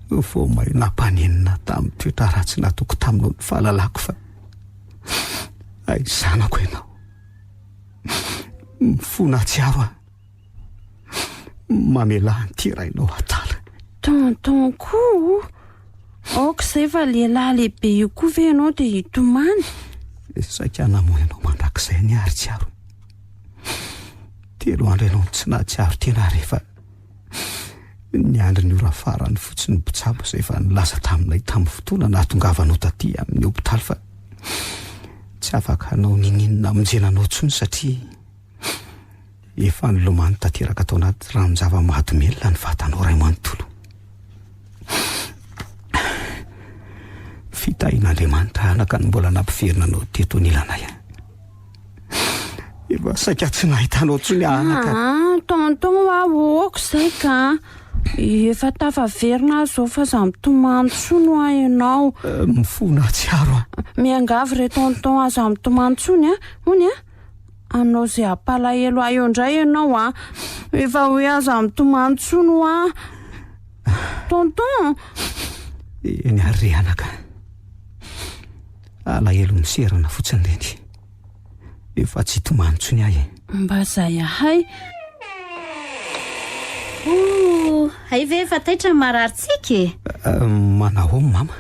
ko vo may nampanenina tamin'ny toetra ratsy natoko taminao ny fahalalako fa ay zanako ianao mifona tsiaro a mamelahany ty rainao atala tonton koa aoka izay fa lehilahy lehibe io koa ve ianao dia hitomany saika namoa ianao mandrakizay ny ary tsiaro 3 andro ianao tsy nahatsiaro tena rehefa ny andro ny ora farany fotsiny mpitsabo izay fa nilasa taminay tamin'ny fotoana nahatongavanao taty amin'ny hopitaly fa tsy afaka hanao nininona amonjenanao tsony satria efa nilomany tanteraka tao anaty ranon-java-mahadomelona ny vatanao ray manontolo fitahin'Andriamanitra anaka ny mbola nampiferina anao teto anilanay efa saika tsy nahitanao tsony anaka tonton aoka izay ka efa tafaverina zao fa za mitomany tsony a ianao mifona tsiaro a miangavy re tonton aza mitomany tsony a ony a anao zay apalahelo a eo indray ianao a efa hoe aza mitomany tsony a tonton eny ary anaka alahelo miserana fotsiny reny efa tsy tomany tsony ahy mba zay ahay hay ve efa taitra ny mararitsika manao mama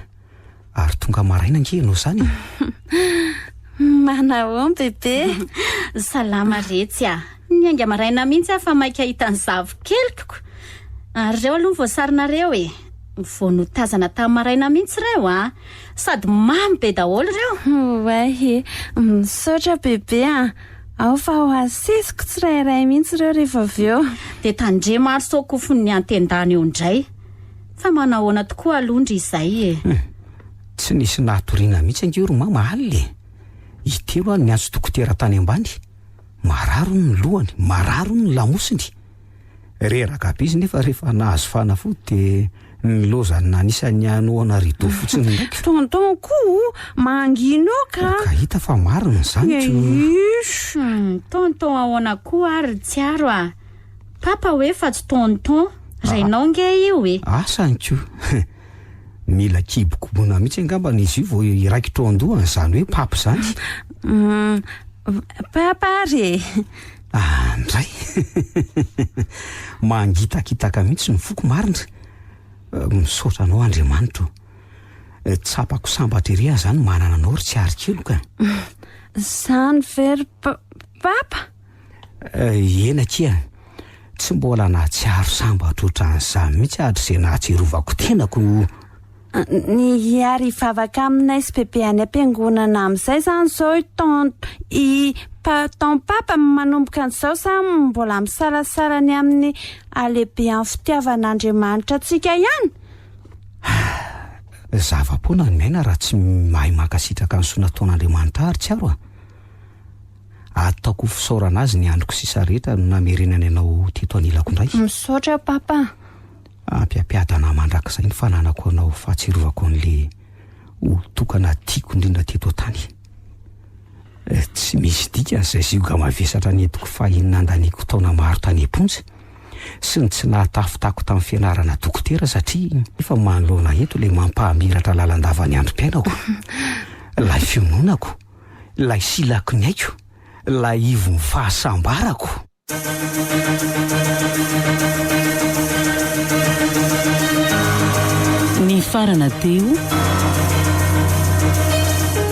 ary tonga maraina nge ianao zany manao bebe salama retsy a ny anga maraina mihitsy aho fa maika hitany zavokelikoko ary reo aloha voasarinareo e vo notazana tamin'ny maraina mihitsy reo a sady mamy be daholo reo way misaotra bebe a ao fa ho asisiko tsirairay mihitsy reo rehefa avy eo dia tandre maro sokofony ny antendany eo indray fa manahoana tokoa alondry izay e tsy nisy nahatoriana mihitsy ange ro mama alile itelo any miantso dokotera tany ambany mararo ny lohany mararo ny lamosiny reraka be izy nefa rehefa nahazo fanafody dia nilozany nanisany anoana rideau fotsiny ndraiky tonton koa mangino ka hita fa marina zany tonton ahoana koa ary tsiaro a papa hoe fa tsy tonton rainao nge io e asany ko mila kibokobona mihitsy angamba n'izy io vo iraikitro andohany zany hoe papa zany papa re andray mangitakitaka mihitsy ny foko marina misaotra anao Andriamanitra tsapako sambatra ery aho zany manana anao ry tsy arikelo ka zany very papa ena kia tsy mbola nahatsiaro sambatra ohatran'izany mihitsy ahatra izay nahatserovako tenako ny ary vavaka aminay sy bebe any am-piangonana amin'izay zany zao ton papa manomboka an'izao sa mbola misalasalany amin'ny alehibe amin'ny fitiavan'Andriamanitra antsika ihany zava-poana ny maina raha tsy mahay makasitraka ny sonataon'Andriamanitra ary tsiaro a ataoko fisaorana azy ny androko sisa rehetra no namerenany ianao teto anilako indray misaotra papa ampiampiadana mandrakizay ny fananako anao fahatsirovako an'le tokana tiako indrindra teto tany tsy misy dika izay zioga mavesatra nyentiko fahinina andaniko taona maro tany emponja sy ny tsy nahatafitako tamin'ny fianarana dokotera satria efa manoloana eto le mampahamiratra lalandavany androm-piainako lay fiononako lay silako ny aiko lay ivo ny fahasambarako ny farana teo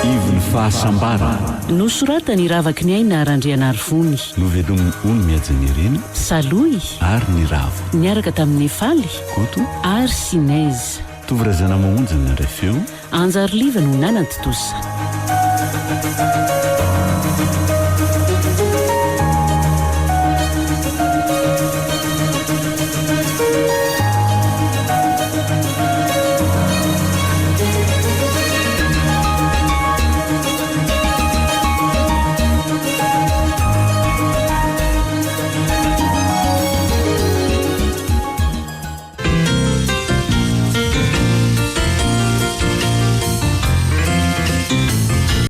ivon'ny fahasambarana nosoratany ravaky ny aina arandriana arivony novelominy ony miajany ireny saloy ary ny ravo niaraka tamin'ny faly koto ary sinaizy tovirazana mahonjana indray feo anjary liva no nanantotosa